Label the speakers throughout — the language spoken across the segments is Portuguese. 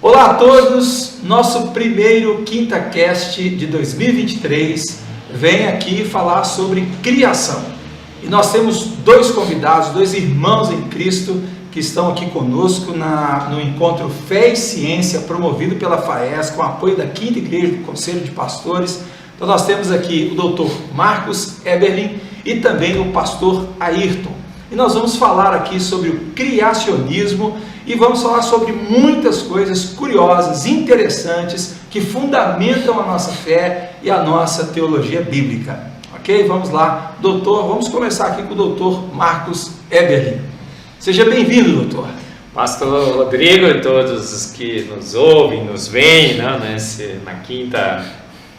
Speaker 1: Olá a todos, nosso primeiro QuintaCast de 2023 vem aqui falar sobre criação. E nós temos dois convidados, dois irmãos em Cristo que estão aqui conosco no encontro Fé e Ciência, promovido pela FAES, com apoio da Quinta Igreja do Conselho de Pastores. Então nós temos aqui o Dr. Marcos Eberlin e também o pastor Ayrton. E nós vamos falar aqui sobre o criacionismo e vamos falar sobre muitas coisas curiosas, interessantes, que fundamentam a nossa fé e a nossa teologia bíblica. Ok? Vamos lá, doutor. Vamos começar aqui com o doutor Marcos Eberlin. Seja bem-vindo, doutor.
Speaker 2: Pastor Rodrigo e todos os que nos ouvem, nos veem, né, na Quinta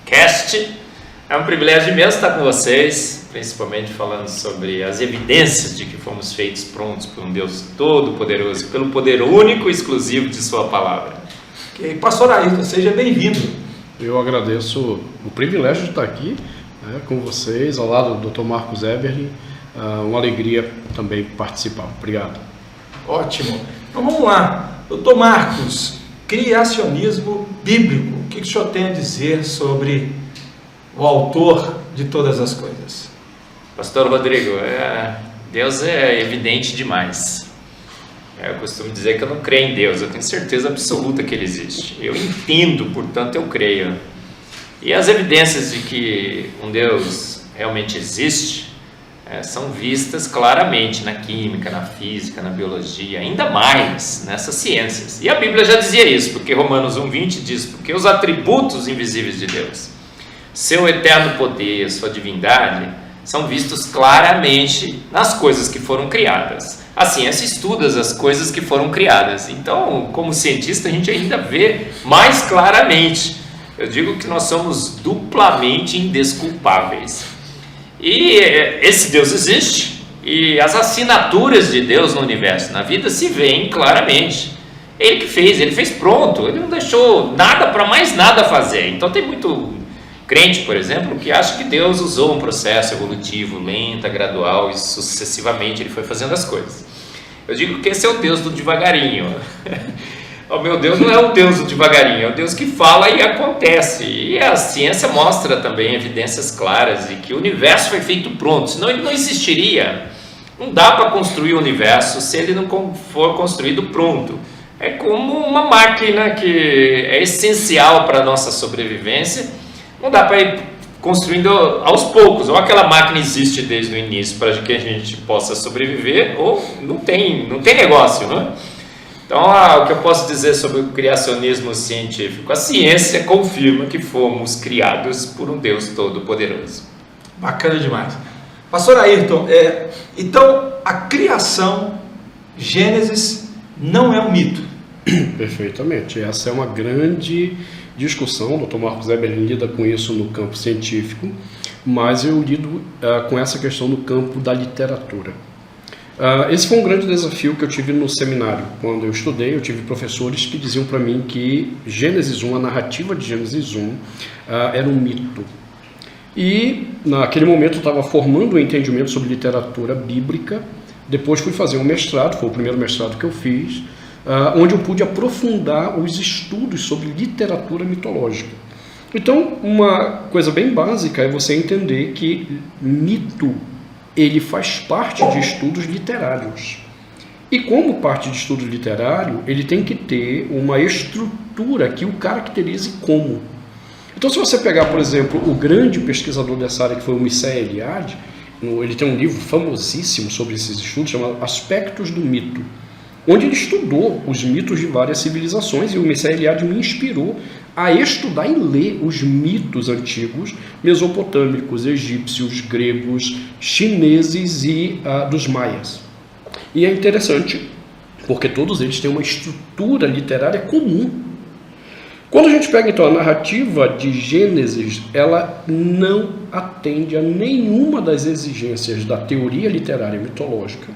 Speaker 2: Cast. É um privilégio imenso estar com vocês, principalmente falando sobre as evidências de que fomos feitos prontos por um Deus todo-poderoso, pelo poder único e exclusivo de sua palavra.
Speaker 1: Ok, pastor Ayrton, seja bem-vindo.
Speaker 3: Eu agradeço o privilégio de estar aqui com vocês, ao lado do Dr. Marcos Eberlin. Uma alegria também participar. Obrigado.
Speaker 1: Ótimo. Então vamos lá. Dr. Marcos, criacionismo bíblico. O que o senhor tem a dizer sobre o autor de todas as coisas?
Speaker 2: Pastor Rodrigo, Deus é evidente demais. Eu costumo dizer que eu não creio em Deus, eu tenho certeza absoluta que Ele existe. Eu entendo, portanto eu creio. E as evidências de que um Deus realmente existe são vistas claramente na química, na física, na biologia, ainda mais nessas ciências. E a Bíblia já dizia isso, porque Romanos 1,20 diz: porque os atributos invisíveis de Deus, seu eterno poder, sua divindade, são vistos claramente nas coisas que foram criadas. A ciência estuda as coisas que foram criadas. Então, como cientista, a gente ainda vê mais claramente. Eu digo que nós somos duplamente indesculpáveis. E esse Deus existe, e as assinaturas de Deus no universo, na vida, se veem claramente. Ele que fez, ele fez pronto, ele não deixou nada para mais nada fazer. Então tem muito crente, por exemplo, que acha que Deus usou um processo evolutivo, lento, gradual, e sucessivamente ele foi fazendo as coisas. Eu digo que esse é o Deus do devagarinho. O meu Deus não é o Deus do devagarinho, é o Deus que fala e acontece. E a ciência mostra também evidências claras de que o universo foi feito pronto, senão ele não existiria. Não dá para construir o universo se ele não for construído pronto. É como uma máquina que é essencial para a nossa sobrevivência. Não dá para ir construindo aos poucos. Ou aquela máquina existe desde o início para que a gente possa sobreviver, ou não tem negócio, não é? Então, o que eu posso dizer sobre o criacionismo científico? A ciência confirma que fomos criados por um Deus todo-poderoso.
Speaker 1: Bacana demais. Pastor Ayrton, então a criação, Gênesis, não é um mito?
Speaker 3: Perfeitamente. Essa é uma grande discussão. O Dr. Marcos Eberlin lida com isso no campo científico, mas eu lido com essa questão no campo da literatura. Esse foi um grande desafio que eu tive no seminário. Quando eu estudei, eu tive professores que diziam para mim que Gênesis 1, a narrativa de Gênesis 1, era um mito. E naquele momento eu estava formando um entendimento sobre literatura bíblica. Depois fui fazer um mestrado, foi o primeiro mestrado que eu fiz, onde eu pude aprofundar os estudos sobre literatura mitológica. Então, uma coisa bem básica é você entender que mito, ele faz parte de estudos literários. E como parte de estudo literário, ele tem que ter uma estrutura que o caracterize como. Então, se você pegar, por exemplo, o grande pesquisador dessa área, que foi o Mircea Eliade, ele tem um livro famosíssimo sobre esses estudos, chamado Aspectos do Mito, onde ele estudou os mitos de várias civilizações, e o Mircea Eliade me inspirou a estudar e ler os mitos antigos, mesopotâmicos, egípcios, gregos, chineses e dos maias. E é interessante, porque todos eles têm uma estrutura literária comum. Quando a gente pega então a narrativa de Gênesis, ela não atende a nenhuma das exigências da teoria literária mitológica,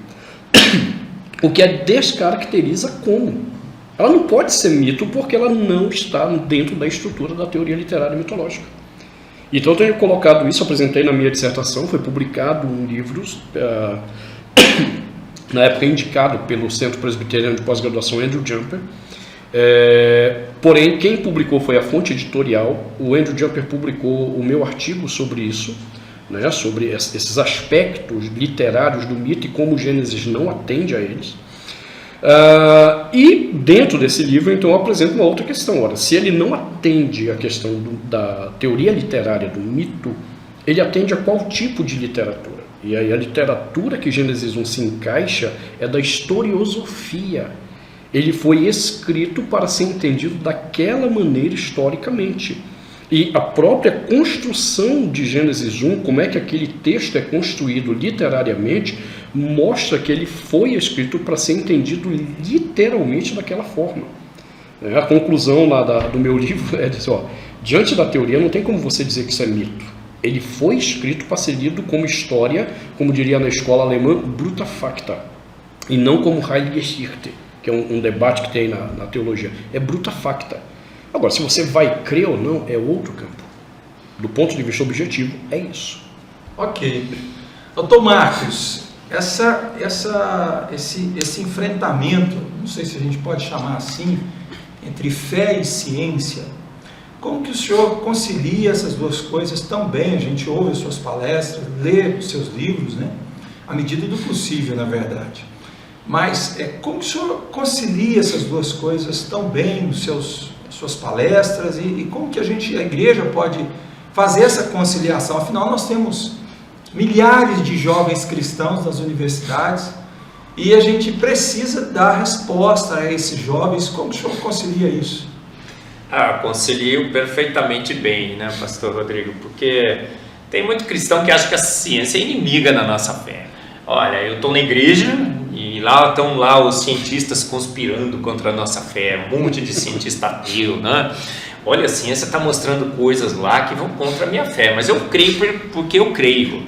Speaker 3: o que a descaracteriza como. Ela não pode ser mito porque ela não está dentro da estrutura da teoria literária mitológica. Então eu tenho colocado isso, apresentei na minha dissertação, foi publicado em livros, na época indicado pelo Centro Presbiteriano de Pós-Graduação Andrew Jumper, Porém, quem publicou foi a Fonte Editorial. O Andrew Jumper publicou o meu artigo sobre isso, né, sobre esses aspectos literários do mito e como Gênesis não atende a eles. E dentro desse livro, então, eu apresento uma outra questão. Ora, se ele não atende a questão da teoria literária do mito, ele atende a qual tipo de literatura? E aí a literatura que Gênesis 1 se encaixa é da historiosofia. Ele foi escrito para ser entendido daquela maneira historicamente. E a própria construção de Gênesis 1, como é que aquele texto é construído literariamente, mostra que ele foi escrito para ser entendido literalmente daquela forma. A conclusão lá do meu livro é dizer, diante da teoria não tem como você dizer que isso é mito. Ele foi escrito para ser lido como história, como diria na escola alemã, bruta facta, e não como Heilige Geschichte, que é um debate que tem na teologia. É bruta facta. Agora, se você vai crer ou não, é outro campo. Do ponto de vista objetivo, é isso.
Speaker 1: Ok. Doutor Marcos, esse enfrentamento, não sei se a gente pode chamar assim, entre fé e ciência, como que o senhor concilia essas duas coisas tão bem? A gente ouve as suas palestras, lê os seus livros, né? À medida do possível, na verdade. Mas como que o senhor concilia essas duas coisas tão bem nos suas palestras e como que a igreja pode fazer essa conciliação? Afinal, nós temos milhares de jovens cristãos nas universidades e a gente precisa dar resposta a esses jovens. Como que o senhor concilia isso?
Speaker 2: Concilio perfeitamente bem, né, pastor Rodrigo? Porque tem muito cristão que acha que a ciência é inimiga da nossa fé. Olha, eu estou na igreja e lá estão os cientistas conspirando contra a nossa fé, um monte de cientista ateu, né? Olha, a ciência está mostrando coisas lá que vão contra a minha fé, mas eu creio porque eu creio.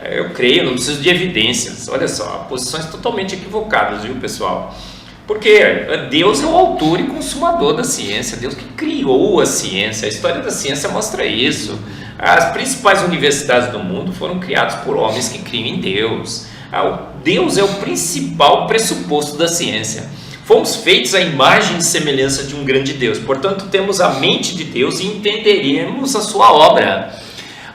Speaker 2: Eu creio, não preciso de evidências. Olha só, posições totalmente equivocadas, viu, pessoal? Porque Deus é o autor e consumador da ciência, Deus que criou a ciência, a história da ciência mostra isso. As principais universidades do mundo foram criadas por homens que criam em Deus. Deus é o principal pressuposto da ciência. Fomos feitos à imagem e semelhança de um grande Deus, portanto temos a mente de Deus e entenderemos a sua obra.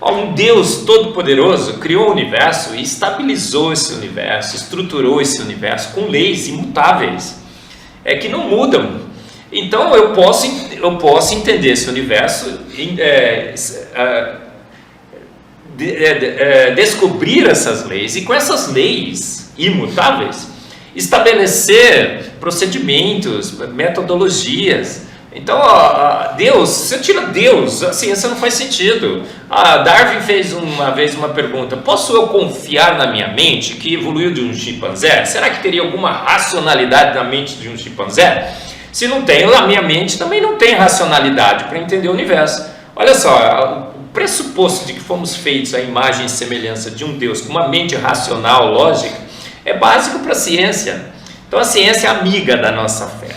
Speaker 2: Um Deus todo-poderoso criou o universo e estabilizou esse universo, estruturou esse universo com leis imutáveis, que não mudam. Então eu posso entender esse universo, descobrir essas leis e com essas leis imutáveis estabelecer procedimentos, metodologias. Então, Deus, se eu tiro Deus, a ciência não faz sentido. Darwin fez uma vez uma pergunta: posso eu confiar na minha mente que evoluiu de um chimpanzé? Será que teria alguma racionalidade na mente de um chimpanzé? Se não tem, a minha mente também não tem racionalidade para entender o universo. Olha só, o pressuposto de que fomos feitos à imagem e semelhança de um Deus com uma mente racional, lógica, é básico para a ciência. Então a ciência é amiga da nossa fé.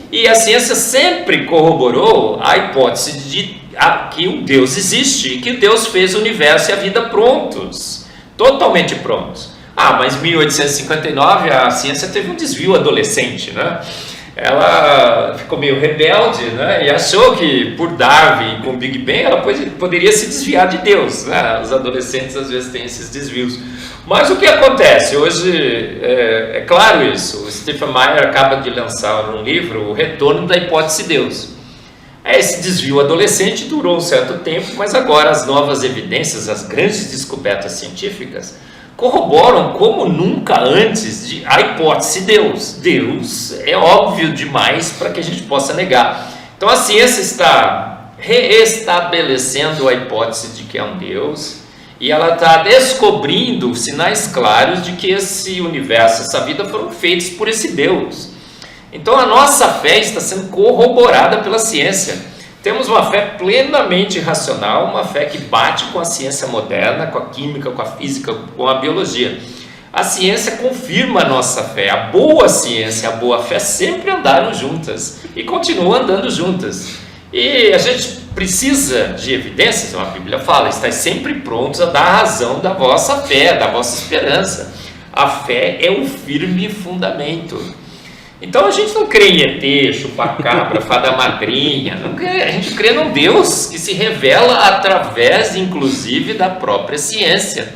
Speaker 2: E a ciência sempre corroborou a hipótese de que o Deus existe e que Deus fez o universo e a vida prontos, totalmente prontos. Mas em 1859 a ciência teve um desvio adolescente, né? Ela ficou meio rebelde, né? E achou que por Darwin com o Big Bang ela poderia se desviar de Deus, né? Os adolescentes às vezes têm esses desvios. Mas o que acontece? Hoje é claro isso. O Stephen Meyer acaba de lançar um livro, O Retorno da Hipótese de Deus. Esse desvio adolescente durou um certo tempo, mas agora as novas evidências, as grandes descobertas científicas, corroboram como nunca antes a hipótese de Deus. Deus é óbvio demais para que a gente possa negar. Então a ciência está reestabelecendo a hipótese de que é um Deus, e ela está descobrindo sinais claros de que esse universo, essa vida foram feitos por esse Deus. Então a nossa fé está sendo corroborada pela ciência. Temos uma fé plenamente racional, uma fé que bate com a ciência moderna, com a química, com a física, com a biologia. A ciência confirma a nossa fé. A boa ciência e a boa fé sempre andaram juntas e continuam andando juntas. E a gente precisa de evidências, a Bíblia fala: estáis sempre prontos a dar a razão da vossa fé, da vossa esperança. A fé é um firme fundamento. Então a gente não crê em ET, chupacabra, fada madrinha, a gente crê num Deus que se revela através, inclusive, da própria ciência.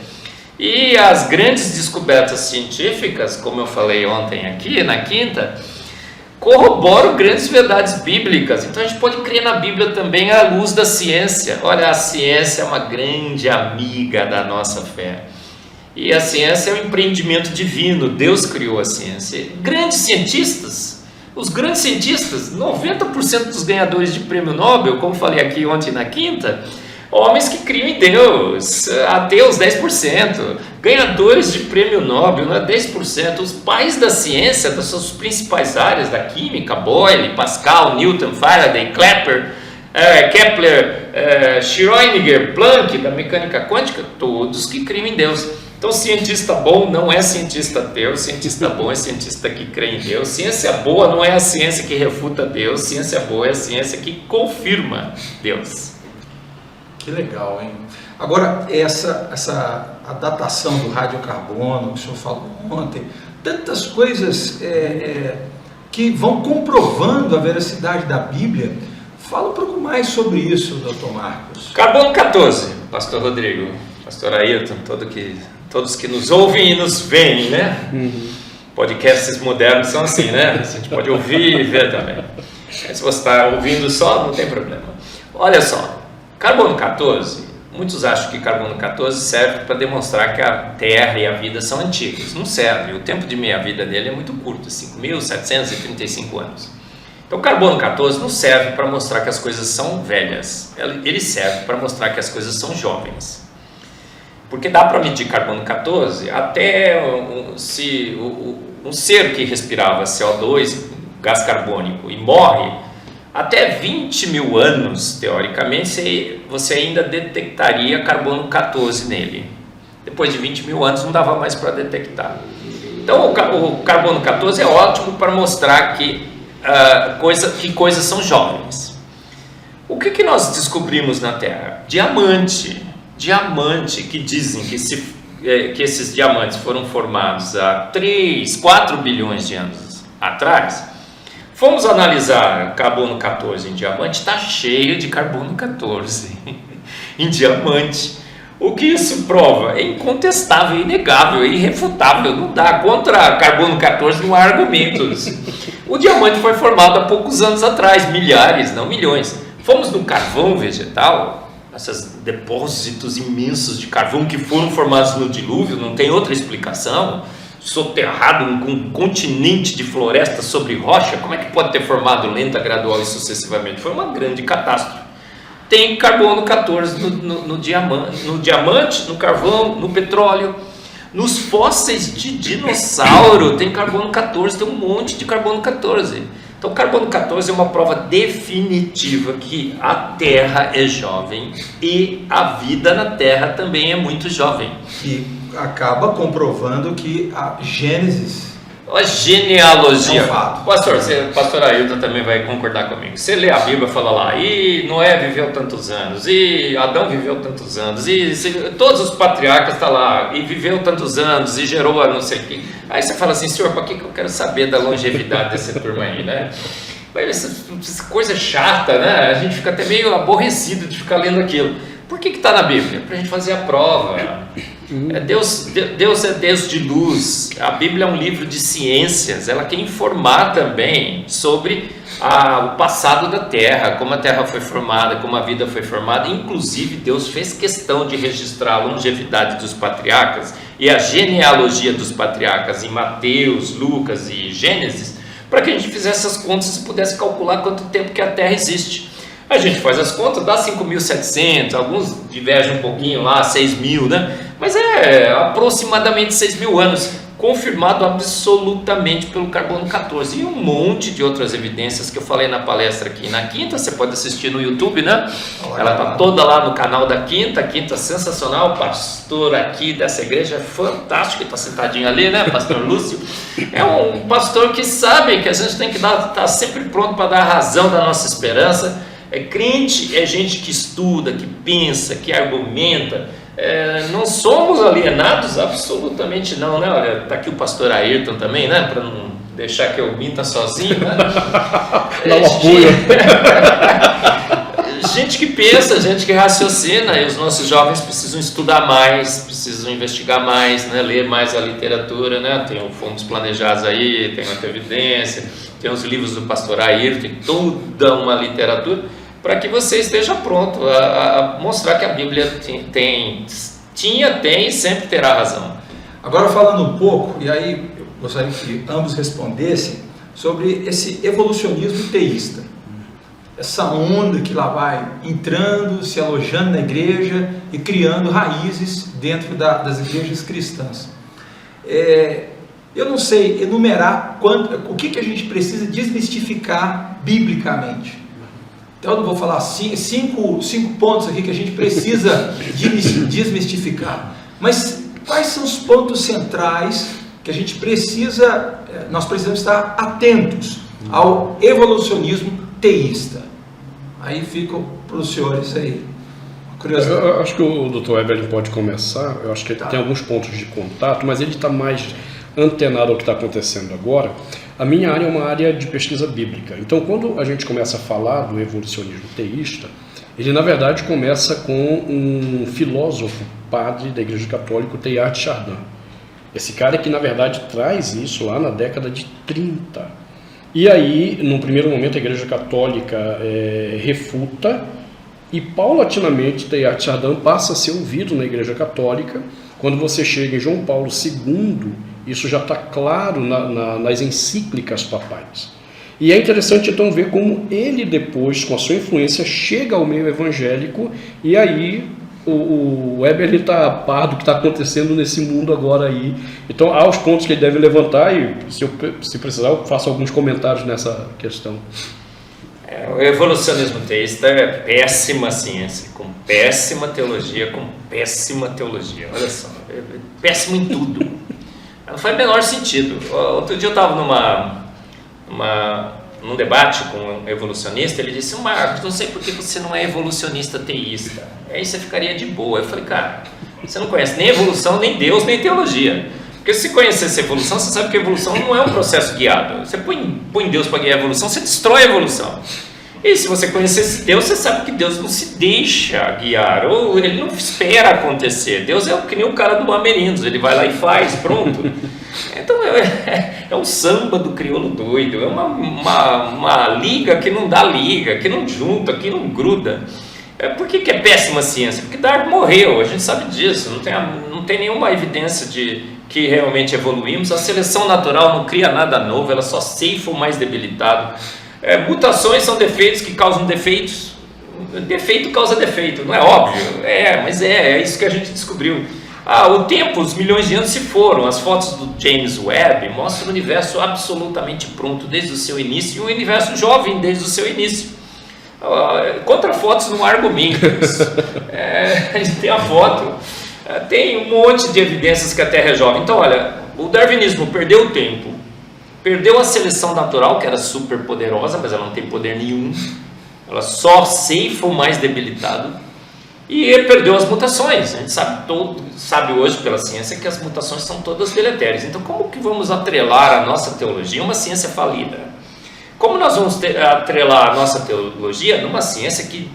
Speaker 2: E as grandes descobertas científicas, como eu falei ontem aqui, na quinta, corroboram grandes verdades bíblicas. Então a gente pode crer na Bíblia também à luz da ciência. Olha, a ciência é uma grande amiga da nossa fé. E a ciência é um empreendimento divino, Deus criou a ciência. Grandes cientistas, os grandes cientistas, 90% dos ganhadores de prêmio Nobel, como falei aqui ontem na quinta, homens que criam em Deus, ateus 10%, ganhadores de prêmio Nobel, 10%, os pais da ciência, das suas principais áreas, da química, Boyle, Pascal, Newton, Faraday, Kepler, Schrödinger, Planck, da mecânica quântica, todos que criam em Deus. Então, cientista bom não é cientista ateu, cientista bom é cientista que crê em Deus. Ciência boa não é a ciência que refuta Deus, ciência boa é a ciência que confirma Deus.
Speaker 1: Que legal, hein? Agora, a datação do radiocarbono, que o senhor falou ontem, tantas coisas que vão comprovando a veracidade da Bíblia. Fala um pouco mais sobre isso, doutor Marcos.
Speaker 2: Carbono 14, pastor Rodrigo, pastor Ailton, todos que nos ouvem e nos veem, né? Podcasts modernos são assim, né? A gente pode ouvir e ver também. Se você está ouvindo só, não tem problema. Olha só, carbono 14, muitos acham que carbono 14 serve para demonstrar que a Terra e a vida são antigas. Não serve, o tempo de meia-vida dele é muito curto, 5.735 anos. Então, o carbono 14 não serve para mostrar que as coisas são velhas, ele serve para mostrar que as coisas são jovens. Porque dá para medir carbono 14 até se um ser que respirava CO2, gás carbônico, e morre, até 20 mil anos, teoricamente, você ainda detectaria carbono 14 nele. Depois de 20 mil anos não dava mais para detectar. Então, o carbono 14 é ótimo para mostrar que coisas são jovens. O que nós descobrimos na Terra? Diamante, que dizem que esses diamantes foram formados há 3, 4 bilhões de anos atrás. Fomos analisar carbono 14 em diamante, está cheio de carbono 14 em diamante. O que isso prova? É incontestável, inegável, irrefutável. Não dá, contra carbono 14 não há argumentos. O diamante foi formado há poucos anos atrás, milhares, não milhões. Fomos no carvão vegetal, esses depósitos imensos de carvão que foram formados no dilúvio, não tem outra explicação. Soterrado um continente de floresta sobre rocha, como é que pode ter formado lenta, gradual e sucessivamente? Foi uma grande catástrofe. Tem carbono 14 no diamante, no carvão, no petróleo, nos fósseis de dinossauro tem carbono 14, tem um monte de carbono 14. Então, carbono 14 é uma prova definitiva que a Terra é jovem e a vida na Terra também é muito jovem.
Speaker 1: Que acaba comprovando que a Gênesis...
Speaker 2: A genealogia.
Speaker 1: É um fato.
Speaker 2: Pastor Ailton também vai concordar comigo. Você lê a Bíblia e fala lá, e Noé viveu tantos anos, e Adão viveu tantos anos, todos os patriarcas estão lá, e viveu tantos anos, e gerou a não sei o quê. Aí você fala assim, senhor, para que eu quero saber da longevidade dessa turma aí, né? Essa coisa chata, né? A gente fica até meio aborrecido de ficar lendo aquilo. Por que está na Bíblia? Para a gente fazer a prova. Deus é Deus de luz. A Bíblia é um livro de ciências. Ela quer informar também sobre o passado da Terra, como a Terra foi formada, como a vida foi formada. Inclusive, Deus fez questão de registrar a longevidade dos patriarcas e a genealogia dos patriarcas em Mateus, Lucas e Gênesis, para que a gente fizesse as contas e pudesse calcular quanto tempo que a Terra existe. A gente faz as contas, dá 5.700, alguns divergem um pouquinho lá, 6.000, né? Mas é aproximadamente 6.000 anos, confirmado absolutamente pelo carbono 14. E um monte de outras evidências que eu falei na palestra aqui na quinta, você pode assistir no YouTube, né? Ela está toda lá no canal da quinta, sensacional, o pastor aqui dessa igreja é fantástico, está sentadinho ali, né? Pastor Lúcio. É um pastor que sabe que a gente tem que estar sempre pronto para dar a razão da nossa esperança. Crente é gente que estuda, que pensa, que argumenta. Não somos alienados? Absolutamente não, né? Olha, tá aqui o pastor Ailton também, né? Para deixar que eu minta sozinho, né?
Speaker 3: Dá um apoio.
Speaker 2: Gente que pensa, gente que raciocina, e os nossos jovens precisam estudar mais, precisam investigar mais, né? Ler mais a literatura, né? Tem o Fomos Planejados aí, tem a Evidência, tem os livros do pastor Ayrton, tem toda uma literatura para que você esteja pronto a mostrar que a Bíblia tem e sempre terá razão.
Speaker 1: Agora falando um pouco, e aí eu gostaria que ambos respondessem sobre esse evolucionismo teísta. Essa onda que lá vai entrando, se alojando na igreja e criando raízes dentro das igrejas cristãs. Eu não sei enumerar o que a gente precisa desmistificar biblicamente. Então eu não vou falar cinco pontos aqui que a gente precisa desmistificar. Mas quais são os pontos centrais que a gente nós precisamos estar atentos ao evolucionismo teísta? Aí fica para os senhores aí. Curiosidade.
Speaker 3: Eu acho que o Dr. Eberlin pode começar. Eu acho que tem alguns pontos de contato, mas ele está mais antenado ao que está acontecendo agora. A minha área é uma área de pesquisa bíblica. Então, quando a gente começa a falar do evolucionismo teísta, ele na verdade começa com um filósofo, padre da Igreja Católica, Teilhard de Chardin. Esse cara que na verdade traz isso lá na década de 30. E aí, num primeiro momento, a Igreja Católica refuta, e paulatinamente Teilhard de Chardin passa a ser ouvido na Igreja Católica. Quando você chega em João Paulo II, isso já está claro nas encíclicas papais. E é interessante então ver como ele depois, com a sua influência, chega ao meio evangélico, e aí o Eberlin está a par do que está acontecendo nesse mundo agora aí. Então há os pontos que ele deve levantar, e se precisar eu faço alguns comentários nessa questão.
Speaker 2: O evolucionismo teísta é péssima ciência, com péssima teologia, olha só, é péssimo em tudo. Não faz o menor sentido. Outro dia eu estava num debate com um evolucionista. Ele disse: Marcos, não sei por que você não é evolucionista teísta, aí você ficaria de boa. Eu falei: cara, você não conhece nem evolução, nem Deus, nem teologia. Porque se você conhecesse a evolução, você sabe que a evolução não é um processo guiado. Você põe Deus para guiar a evolução, você destrói a evolução. E se você conhecesse Deus, você sabe que Deus não se deixa guiar, ou ele não espera acontecer. Deus é que nem o cara do Bamerindos, ele vai lá e faz, pronto. Então é um samba do crioulo doido, é uma liga que não dá liga, que não junta, que não gruda. Por que é péssima ciência? Porque Darwin morreu, a gente sabe disso, não tem nenhuma evidência de que realmente evoluímos. A seleção natural não cria nada novo, ela só ceifa o mais debilitado. Mutações são defeitos que causam defeitos. Defeito causa defeito, não é óbvio? Mas é isso que a gente descobriu. O tempo, os milhões de anos se foram. As fotos do James Webb mostram o universo absolutamente pronto desde o seu início, e um universo jovem desde o seu início. Contra fotos não há argumentos. A gente tem a foto, tem um monte de evidências que a Terra é jovem. Então, olha, o darwinismo perdeu o tempo, perdeu a seleção natural, que era super poderosa, mas ela não tem poder nenhum, ela só ceifa o mais debilitado, e perdeu as mutações. A gente sabe hoje pela ciência que as mutações são todas deletérias. Então como que vamos atrelar a nossa teologia a uma ciência falida? Como nós vamos atrelar a nossa teologia numa ciência que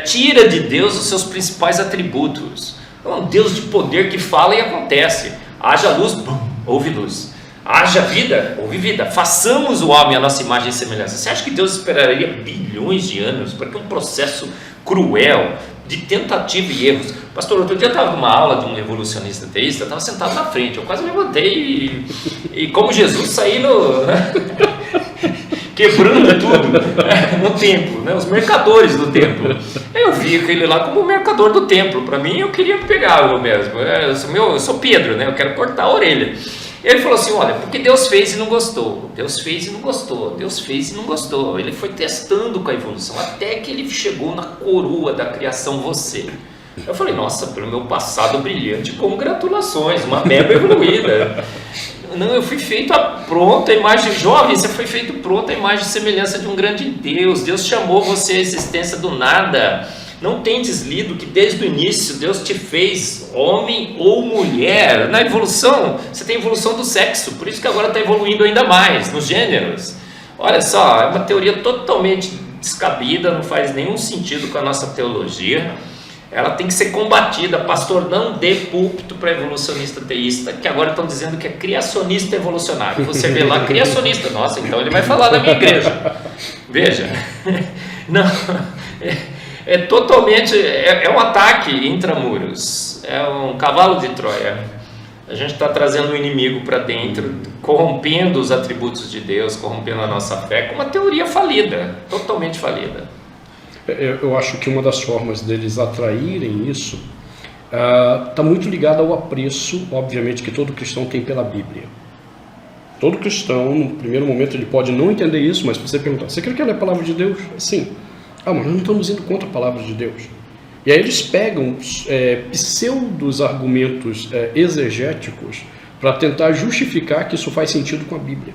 Speaker 2: tira de Deus os seus principais atributos? É um Deus de poder que fala e acontece. Haja luz, bum, houve luz. Haja vida, houve vida. Façamos o homem à nossa imagem e semelhança. Você acha que Deus esperaria bilhões de anos para que um processo cruel de tentativa e erros? Pastor, outro dia eu estava numa aula de um evolucionista teísta, eu estava sentado na frente, eu quase levantei e como Jesus saindo, quebrando tudo no templo, os mercadores do templo. Eu vi aquele lá como o mercador do templo. Para mim, eu queria pegar eu mesmo. Eu sou Pedro, eu quero cortar a orelha. Ele falou assim: olha, porque Deus fez e não gostou, Deus fez e não gostou, Deus fez e não gostou. Ele foi testando com a evolução até que ele chegou na coroa da criação, você. Eu falei: nossa, pelo meu passado brilhante, congratulações, uma mega evoluída. Não, eu fui feito a pronta imagem, jovem, você foi feito pronta a imagem e semelhança de um grande Deus. Deus chamou você à existência do nada. Não tendes lido que desde o início Deus te fez homem ou mulher? Na evolução, você tem evolução do sexo, por isso que agora está evoluindo ainda mais, nos gêneros. Olha só, é uma teoria totalmente descabida, não faz nenhum sentido com a nossa teologia. Ela tem que ser combatida. Pastor, não dê púlpito para evolucionista teísta, que agora estão dizendo que é criacionista evolucionário. Você vê lá, criacionista, nossa, então ele vai falar da minha igreja. Veja, não, é totalmente, é um ataque intramuros, é um cavalo de Troia. A gente está trazendo o inimigo para dentro, corrompendo os atributos de Deus, corrompendo a nossa fé, com uma teoria falida, totalmente falida.
Speaker 3: Eu acho que uma das formas deles atraírem isso está muito ligada ao apreço, obviamente, que todo cristão tem pela Bíblia. Todo cristão, no primeiro momento, ele pode não entender isso, mas se você perguntar, você crê que ela é a palavra de Deus? Sim. Mas nós não estamos indo contra a palavra de Deus. E aí eles pegam pseudos argumentos exegéticos para tentar justificar que isso faz sentido com a Bíblia.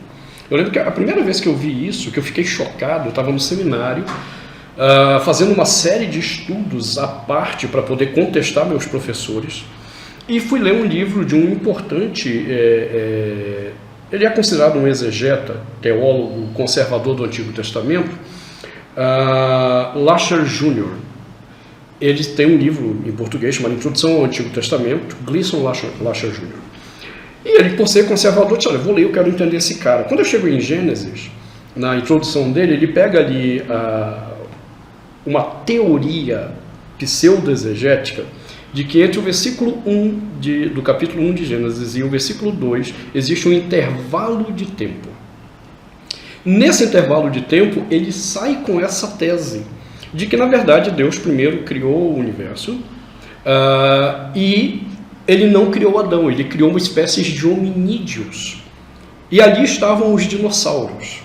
Speaker 3: Eu lembro que a primeira vez que eu vi isso, que eu fiquei chocado, eu estava no seminário, fazendo uma série de estudos à parte para poder contestar meus professores, e fui ler um livro de um importante, ele é considerado um exegeta, teólogo conservador do Antigo Testamento, Lasher Jr. Ele tem um livro em português chamado Introdução ao Antigo Testamento, Gleason Lasher Jr. E ele, por ser conservador, disse, olha, eu vou ler, eu quero entender esse cara. Quando eu chego em Gênesis, na introdução dele, ele pega ali uma teoria pseudo-exegética de que entre o versículo 1 do capítulo 1 de Gênesis e o versículo 2 existe um intervalo de tempo. Nesse intervalo de tempo, ele sai com essa tese de que, na verdade, Deus primeiro criou o universo e ele não criou Adão, ele criou uma espécie de hominídeos. E ali estavam os dinossauros.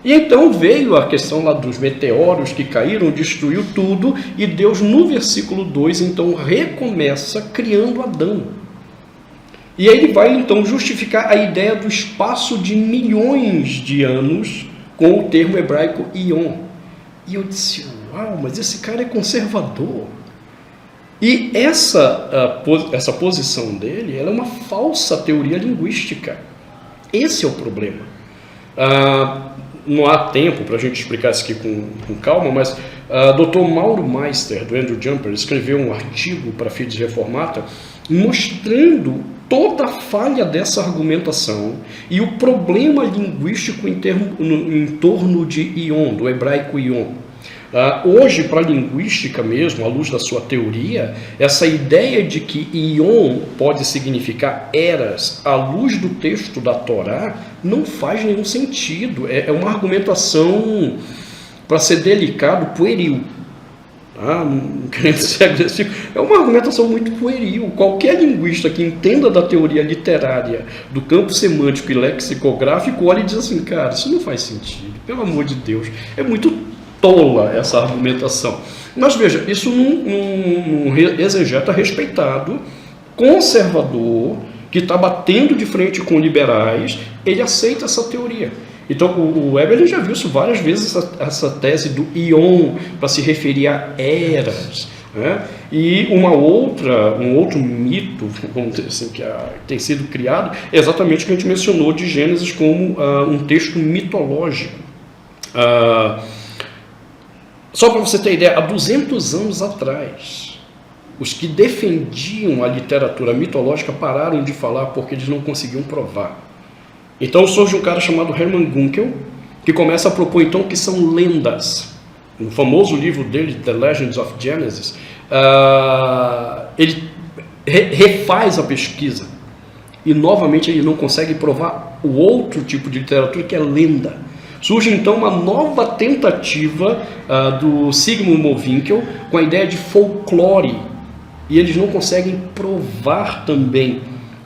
Speaker 3: E então veio a questão lá dos meteoros que caíram, destruiu tudo, e Deus, no versículo 2, então recomeça criando Adão. E aí ele vai então justificar a ideia do espaço de milhões de anos com o termo hebraico ion. E eu disse, uau, mas esse cara é conservador. E essa posição dele, ela é uma falsa teoria linguística. Esse é o problema. Não há tempo para a gente explicar isso aqui com calma, mas Dr. Mauro Meister, do Andrew Jumper, escreveu um artigo para a Fides Reformata mostrando toda a falha dessa argumentação e o problema linguístico em torno de ion, do hebraico ion. Hoje, para a linguística mesmo, à luz da sua teoria, essa ideia de que ion pode significar eras, à luz do texto da Torá, não faz nenhum sentido. É uma argumentação, para ser delicado, pueril. Não querendo ser agressivo, é uma argumentação muito pueril. Qualquer linguista que entenda da teoria literária, do campo semântico e lexicográfico, olha e diz assim, cara, isso não faz sentido, pelo amor de Deus, é muito tola essa argumentação. Mas veja, isso num exegeta respeitado, conservador, que está batendo de frente com liberais, ele aceita essa teoria. Então o Weber já viu isso várias vezes, essa tese do ion, para se referir a eras. Né? E um outro mito, vamos dizer assim, que tem sido criado, é exatamente o que a gente mencionou de Gênesis como um texto mitológico. Só para você ter ideia, há 200 anos atrás, os que defendiam a literatura mitológica pararam de falar porque eles não conseguiam provar. Então surge um cara chamado Hermann Gunkel, que começa a propor então que são lendas. No famoso livro dele, The Legends of Genesis, ele refaz a pesquisa e novamente ele não consegue provar o outro tipo de literatura que é lenda. Surge então uma nova tentativa do Sigmund Mowinckel com a ideia de folclore, e eles não conseguem provar também,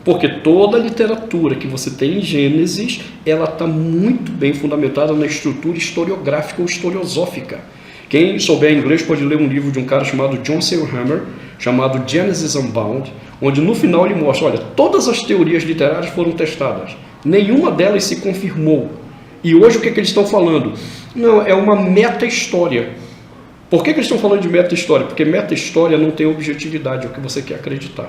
Speaker 3: porque toda a literatura que você tem em Gênesis, ela está muito bem fundamentada na estrutura historiográfica ou historiosófica. Quem souber inglês pode ler um livro de um cara chamado John Sailhammer, chamado Genesis Unbound, onde no final ele mostra, olha, todas as teorias literárias foram testadas, nenhuma delas se confirmou. E hoje o que eles estão falando? Não, é uma meta-história. Por que eles estão falando de meta-história? Porque meta-história não tem objetividade, é o que você quer acreditar.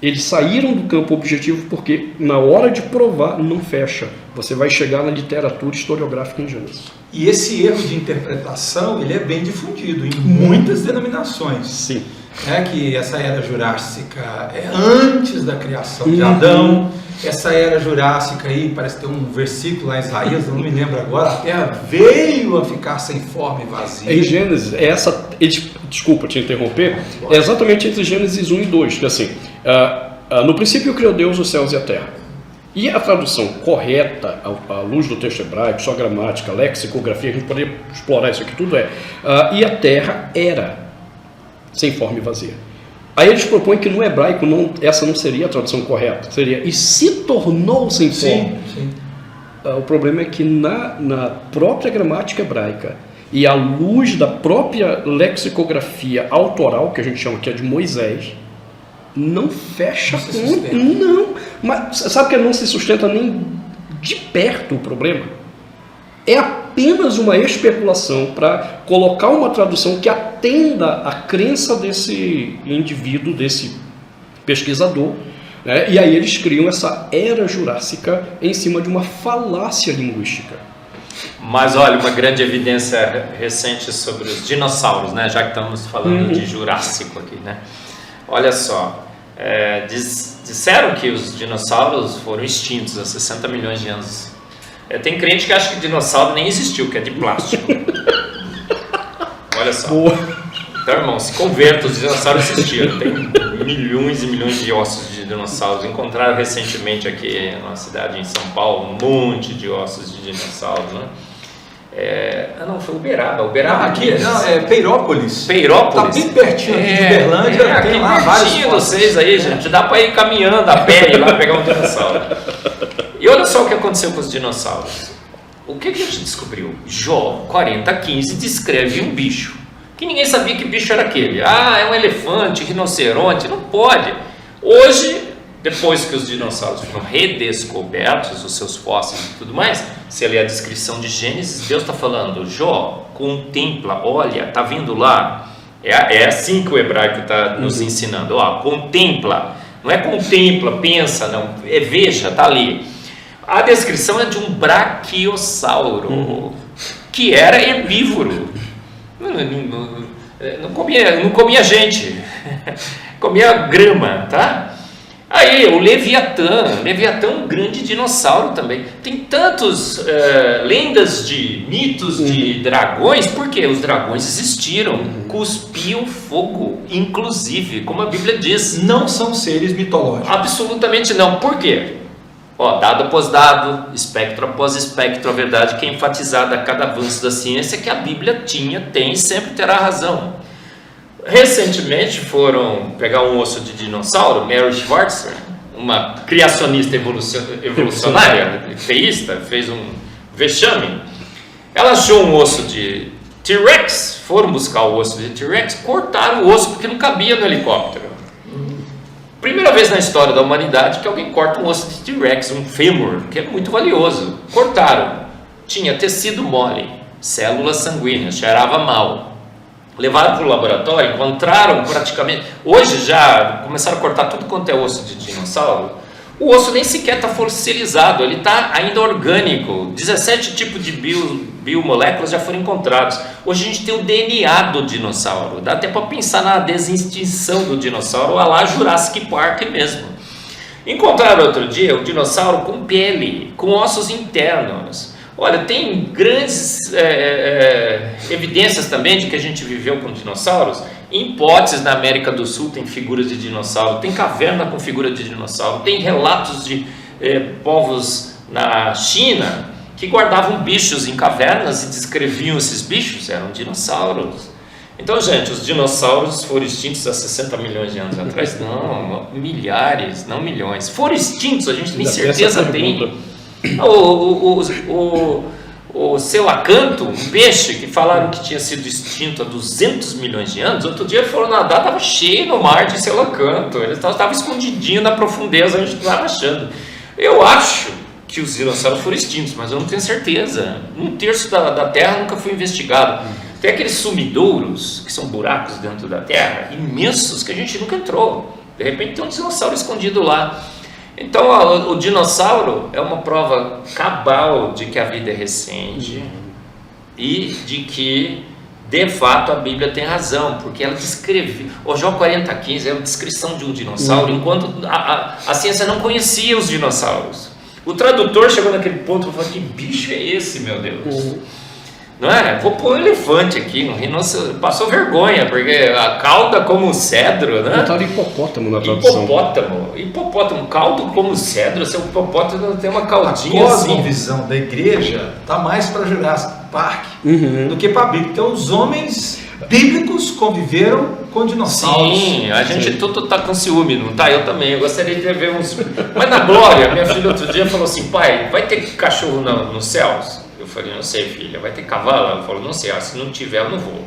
Speaker 3: Eles saíram do campo objetivo porque, na hora de provar, não fecha. Você vai chegar na literatura historiográfica em Gênesis.
Speaker 1: E esse erro de interpretação, ele é bem difundido em muitas denominações.
Speaker 3: Sim.
Speaker 1: É que essa era jurássica é antes da criação de Adão. Essa era jurássica aí, parece ter um versículo lá em Isaías, eu não me lembro agora, a terra veio a ficar sem forma e vazia.
Speaker 3: Em Gênesis, desculpa te interromper, é exatamente entre Gênesis 1 e 2, que assim, no princípio criou Deus os céus e a terra. E a tradução correta, à luz do texto hebraico, só gramática, lexicografia, a gente poderia explorar isso aqui tudo e a terra era sem forma e vazia. Aí eles propõem que no hebraico essa não seria a tradução correta, seria e se tornou sem forma.
Speaker 1: Sim.
Speaker 3: O problema é que na própria gramática hebraica e à luz da própria lexicografia autoral, que a gente chama aqui de Moisés, não fecha com... Não, mas sabe que não se sustenta nem de perto o problema? É apenas uma especulação para colocar uma tradução que atenda à crença desse indivíduo, desse pesquisador, né? E aí eles criam essa era jurássica em cima de uma falácia linguística.
Speaker 2: Mas olha, uma grande evidência recente sobre os dinossauros, né? Já que estamos falando de Jurássico aqui, né? Olha só, disseram que os dinossauros foram extintos há 60 milhões de anos. Tem crente que acha que dinossauro nem existiu, que é de plástico. Olha só.
Speaker 3: Boa.
Speaker 2: Então, irmão, se converta, os dinossauros existiram. Tem milhões e milhões de ossos de dinossauros. Encontraram recentemente aqui na cidade, em São Paulo, um monte de ossos de dinossauros, né? Não, foi Uberaba.
Speaker 1: Aqui, é Peirópolis.
Speaker 2: Peirópolis?
Speaker 1: Tá bem pertinho aqui de Uberlândia, tem lá vários
Speaker 2: fósseis. Vocês aí, gente, dá para ir caminhando a pé e lá pegar um dinossauro. E olha só o que aconteceu com os dinossauros. O que a gente descobriu? Jó 40:15 descreve um bicho que ninguém sabia que bicho era aquele. É um elefante, rinoceronte, não pode. Hoje, depois que os dinossauros foram redescobertos, os seus fósseis e tudo mais, você lê a descrição de Gênesis, Deus está falando, Jó, contempla, olha, está vindo lá. É assim que o hebraico está nos ensinando. Contempla, não é contempla, pensa, não, veja, está ali. A descrição é de um braquiossauro, que era herbívoro. Não comia gente, comia grama, tá? Aí o Leviatã é um grande dinossauro também. Tem tantos lendas de mitos de dragões, porque os dragões existiram, cuspiam fogo, inclusive, como a Bíblia diz.
Speaker 1: Não são seres mitológicos.
Speaker 2: Absolutamente não. Por quê? Dado após dado, espectro após espectro, a verdade que é enfatizada a cada avanço da ciência é que a Bíblia tem e sempre terá razão. Recentemente foram pegar um osso de dinossauro, Mary Schwartzer, uma criacionista evolucionária, teísta, fez um vexame. Ela achou um osso de T-Rex, foram buscar o osso de T-Rex, cortaram o osso porque não cabia no helicóptero. Primeira vez na história da humanidade que alguém corta um osso de T-Rex, um fêmur, que é muito valioso. Cortaram. Tinha tecido mole, células sanguíneas, cheirava mal. Levaram para o laboratório, encontraram praticamente... Hoje já começaram a cortar tudo quanto é osso de dinossauro. O osso nem sequer está fossilizado, ele está ainda orgânico. 17 tipos de biomoléculas já foram encontrados. Hoje a gente tem o DNA do dinossauro. Dá até para pensar na desextinção do dinossauro, a lá Jurassic Park mesmo. Encontraram outro dia o dinossauro com pele, com ossos internos. Olha, tem grandes evidências também de que a gente viveu com dinossauros. Em hipóteses na América do Sul tem figuras de dinossauro, tem caverna com figura de dinossauro, tem relatos de povos na China que guardavam bichos em cavernas e descreviam esses bichos, eram dinossauros. Então, gente, os dinossauros foram extintos há 60 milhões de anos atrás? Não, milhares, não milhões. Foram extintos, a gente tem certeza tem. O selacanto, um peixe que falaram que tinha sido extinto há 200 milhões de anos, outro dia ele falou nadar, estava cheio no mar de selacanto, ele estava escondidinho na profundeza, a gente estava achando. Eu acho que os dinossauros foram extintos, mas eu não tenho certeza. 1/3 da Terra nunca foi investigado. Tem aqueles sumidouros, que são buracos dentro da terra, imensos, que a gente nunca entrou. De repente tem um dinossauro escondido lá. Então o dinossauro é uma prova cabal de que a vida é recente e de que, de fato, a Bíblia tem razão, porque ela descreve. O Jó 40,15 é uma descrição de um dinossauro, enquanto a ciência não conhecia os dinossauros. O tradutor chegou naquele ponto e falou: que bicho é esse, meu Deus? Não é? Vou pôr um elefante aqui, um rinoceronte. Passou vergonha, porque a cauda como cedro, né?
Speaker 3: Botaram hipopótamo na tradução.
Speaker 2: Hipopótamo, caldo como cedro. Seu hipopótamo tem uma caudinha
Speaker 1: A
Speaker 2: assim.
Speaker 1: cosmovisão da igreja está mais para Jurassic Park do que para a Bíblia. Então, os homens bíblicos conviveram com dinossauros.
Speaker 2: Sim, a gente tudo tá com ciúme, não tá? Eu também, eu gostaria de ver uns... Mas na glória, minha filha outro dia falou assim: pai, vai ter cachorro nos céus? Eu falei: não sei, filha. Vai ter cavalo? Ela falou: não sei, se não tiver eu não vou.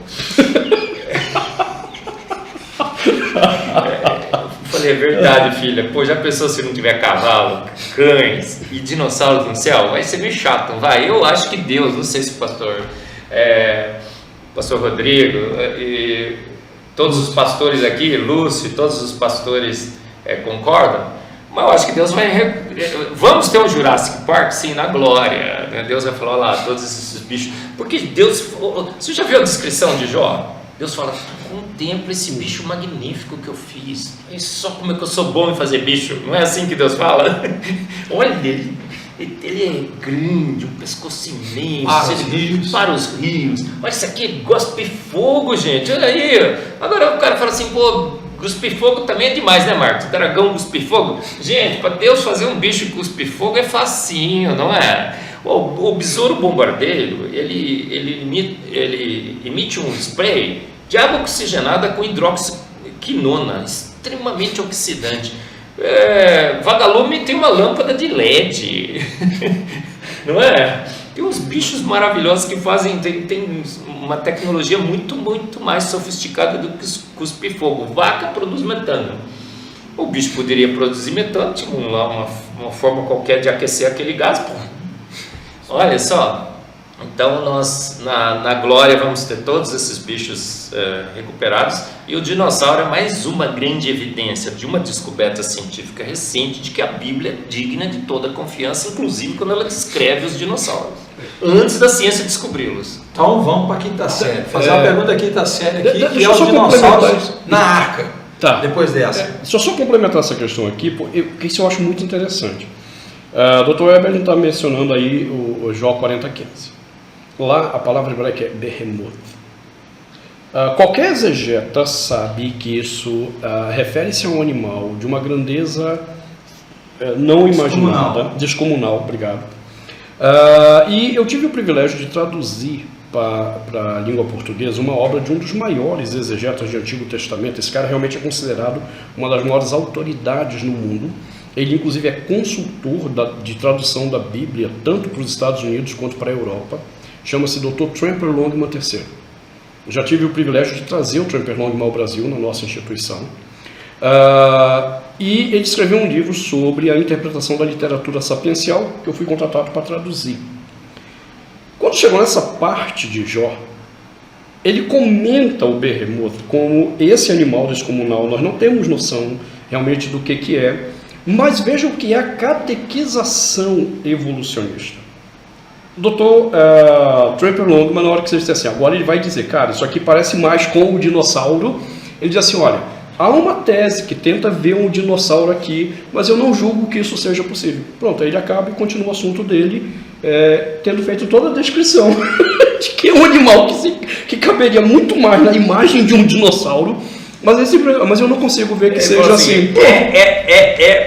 Speaker 2: Eu falei: é verdade, filha. Pô, já pensou se não tiver cavalo, cães e dinossauros no céu? Vai ser meio chato, não vai? Eu acho que Deus, não sei se o pastor Rodrigo e todos os pastores aqui, Lúcio, todos os pastores concordam, mas eu acho que Deus vai... Vamos ter um Jurassic Park? Sim, na glória, né? Deus vai falar: olha lá, todos esses bichos, porque Deus... Você já viu a descrição de Jó? Deus fala: contempla esse bicho magnífico que eu fiz. Olha só como é que eu sou bom em fazer bicho. Não é assim que Deus fala? Olha ele é grande, um pescoço imenso, para os rios. Olha, isso aqui gospe fogo, gente. Olha aí. Agora o cara fala assim: pô, cuspir fogo também é demais, né, Marcos? Dragão cuspir fogo? Gente, para Deus fazer um bicho que cuspe fogo é facinho, não é? O besouro bombardeiro, ele emite um spray de água oxigenada com hidroxiquinona, extremamente oxidante. Vagalume tem uma lâmpada de LED, não é? Tem uns bichos maravilhosos que fazem, tem uma tecnologia muito, muito mais sofisticada do que cuspir fogo. Vaca produz metano. O bicho poderia produzir metano, tinha uma forma qualquer de aquecer aquele gás, pô. Olha só. Então nós na glória vamos ter todos esses bichos recuperados, e o dinossauro é mais uma grande evidência de uma descoberta científica recente de que a Bíblia é digna de toda confiança, inclusive quando ela descreve os dinossauros, antes da ciência descobri-los.
Speaker 1: Então vamos para a quinta série. Fazer uma pergunta da quinta série aqui, que é
Speaker 3: eu
Speaker 1: os
Speaker 3: só
Speaker 1: dinossauros na arca.
Speaker 3: Tá.
Speaker 1: Depois dessa.
Speaker 3: Deixa eu só complementar essa questão aqui, porque isso eu acho muito interessante. O Dr. Weber está mencionando aí o Jó 40,15. Lá a palavra hebraica é Behemoth. Qualquer exegeta sabe que isso refere-se a um animal de uma grandeza não imaginada, descomunal, obrigado. E eu tive o privilégio de traduzir para a língua portuguesa uma obra de um dos maiores exegetas do Antigo Testamento. Esse cara realmente é considerado uma das maiores autoridades no mundo. Ele inclusive é consultor de tradução da Bíblia, tanto para os Estados Unidos quanto para a Europa. Chama-se Dr. Tramper Longman III. Eu já tive o privilégio de trazer o Tramper Longman ao Brasil, na nossa instituição. E ele escreveu um livro sobre a interpretação da literatura sapiencial, que eu fui contratado para traduzir. Quando chegou nessa parte de Jó, ele comenta o Behemoth como esse animal descomunal. Nós não temos noção realmente do que é, mas veja o que é a catequização evolucionista. Dr. Tramper Longman, na hora que você disse assim, agora ele vai dizer, cara, isso aqui parece mais com o dinossauro. Ele diz assim, olha, há uma tese que tenta ver um dinossauro aqui, mas eu não julgo que isso seja possível. Pronto, aí ele acaba e continua o assunto dele, tendo feito toda a descrição de que é um animal que caberia muito mais na imagem de um dinossauro, mas eu não consigo ver que seja assim.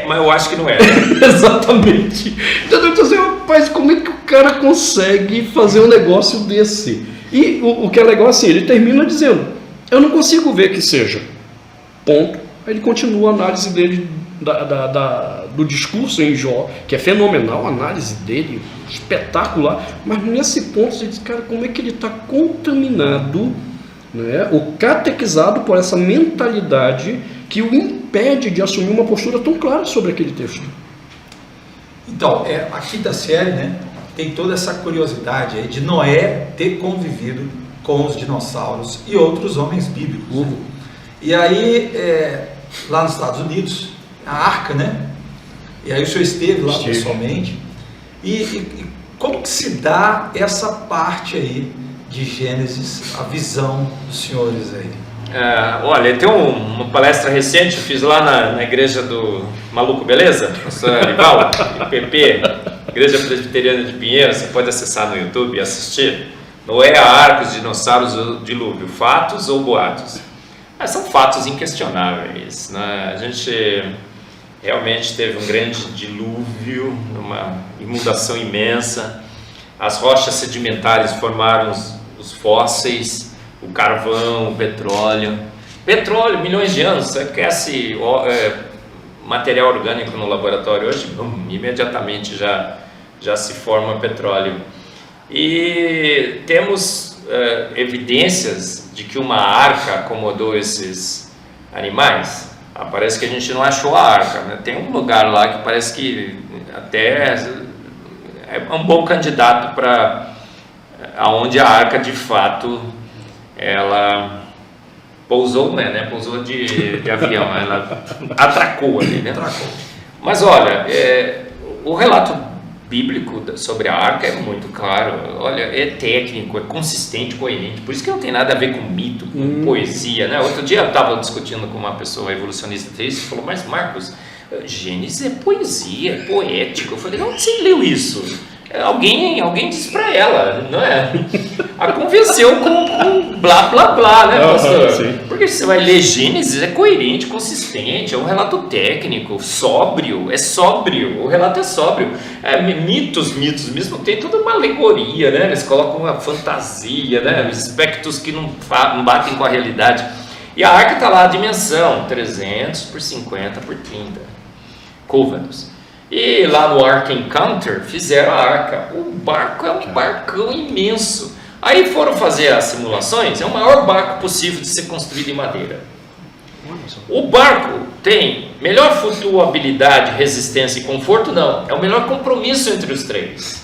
Speaker 2: Mas eu acho que não é.
Speaker 3: Exatamente. Então, assim, rapaz, como é que o cara consegue fazer um negócio desse? E o que é legal assim, ele termina dizendo, eu não consigo ver que seja. Ponto. Aí ele continua a análise dele do discurso em Jó, que é fenomenal, a análise dele, espetacular, mas nesse ponto você diz, cara, como é que ele está contaminado, né, ou catequizado por essa mentalidade que o impede de assumir uma postura tão clara sobre aquele texto.
Speaker 1: Então, a quinta série, né, tem toda essa curiosidade aí de Noé ter convivido com os dinossauros e outros homens bíblicos. Né? E aí, lá nos Estados Unidos, a Arca, né? E aí o senhor esteve lá pessoalmente. E como que se dá essa parte aí de Gênesis, a visão dos senhores aí?
Speaker 2: Olha, tem uma palestra recente, eu fiz lá na igreja do Maluco Beleza, pastor Arival, IPP, Igreja Presbiteriana de Pinheiro. Você pode acessar no YouTube e assistir. Noé, a Arca, os dinossauros, o dilúvio, fatos ou boatos? São fatos inquestionáveis, né? A gente realmente teve um grande dilúvio, uma inundação imensa, as rochas sedimentares formaram os fósseis, o carvão, o petróleo, milhões de anos. Você aquece material orgânico no laboratório hoje, imediatamente já se forma petróleo. E temos evidências de que uma arca acomodou esses animais. Parece que a gente não achou a arca, né? Tem um lugar lá que parece que até é um bom candidato para aonde a arca de fato ela pousou, né? Pousou de avião, ela atracou ali, né? Mas olha, o relato bíblico sobre a arca é muito claro. Olha, é técnico, é consistente, coerente. Por isso que não tem nada a ver com mito, com poesia, né? Outro dia eu estava discutindo com uma pessoa evolucionista teísta e falou: mas Marcos, Gênesis é poesia, é poético. Eu falei: onde você leu isso? Alguém disse para ela, não é? A convenceu com blá blá blá, né, pastor? Porque você vai ler Gênesis, é coerente, consistente, é um relato técnico, sóbrio, o relato é sóbrio. Mitos mesmo tem toda uma alegoria, né? Eles colocam uma fantasia, né? Aspectos que não batem com a realidade. E a arca está lá, a dimensão 300 por 50 por 30 côvados. E lá no Ark Encounter fizeram a arca. O barco é um barcão imenso. Aí foram fazer as simulações. É o maior barco possível de ser construído em madeira. O barco tem melhor flutuabilidade, resistência e conforto? Não. É o melhor compromisso entre os três.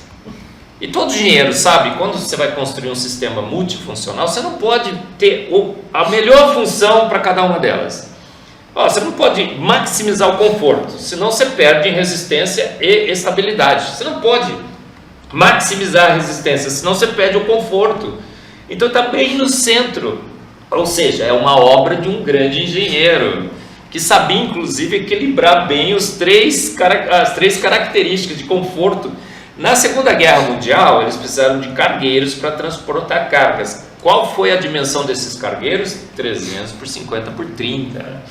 Speaker 2: E todo engenheiro sabe, quando você vai construir um sistema multifuncional, você não pode ter a melhor função para cada uma delas. Você não pode maximizar o conforto, senão você perde em resistência e estabilidade. Você não pode maximizar a resistência, senão você perde o conforto. Então está bem no centro, ou seja, é uma obra de um grande engenheiro, que sabia inclusive equilibrar bem as três características de conforto. Na Segunda Guerra Mundial, eles precisaram de cargueiros para transportar cargas. Qual foi a dimensão desses cargueiros? 300 por 50 por 30.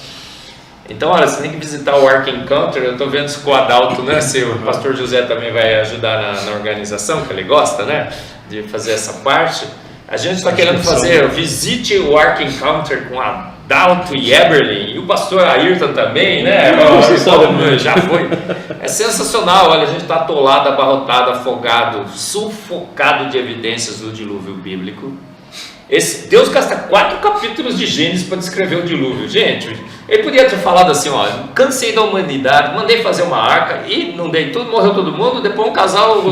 Speaker 2: Então, olha, você tem que visitar o Ark Encounter. Eu estou vendo se com o Adalto, né? Se o pastor José também vai ajudar na organização, que ele gosta, né? De fazer essa parte. A gente está querendo fazer, visite o Ark Encounter com Adalto e Eberlin, e o pastor Ayrton também, né? Já foi. É sensacional, olha, a gente está atolado, abarrotado, afogado, sufocado de evidências do dilúvio bíblico. Deus gasta 4 capítulos de Gênesis para descrever o dilúvio. Gente, ele podia ter falado assim: ó, cansei da humanidade, mandei fazer uma arca e não dei tudo, morreu todo mundo, depois um casal,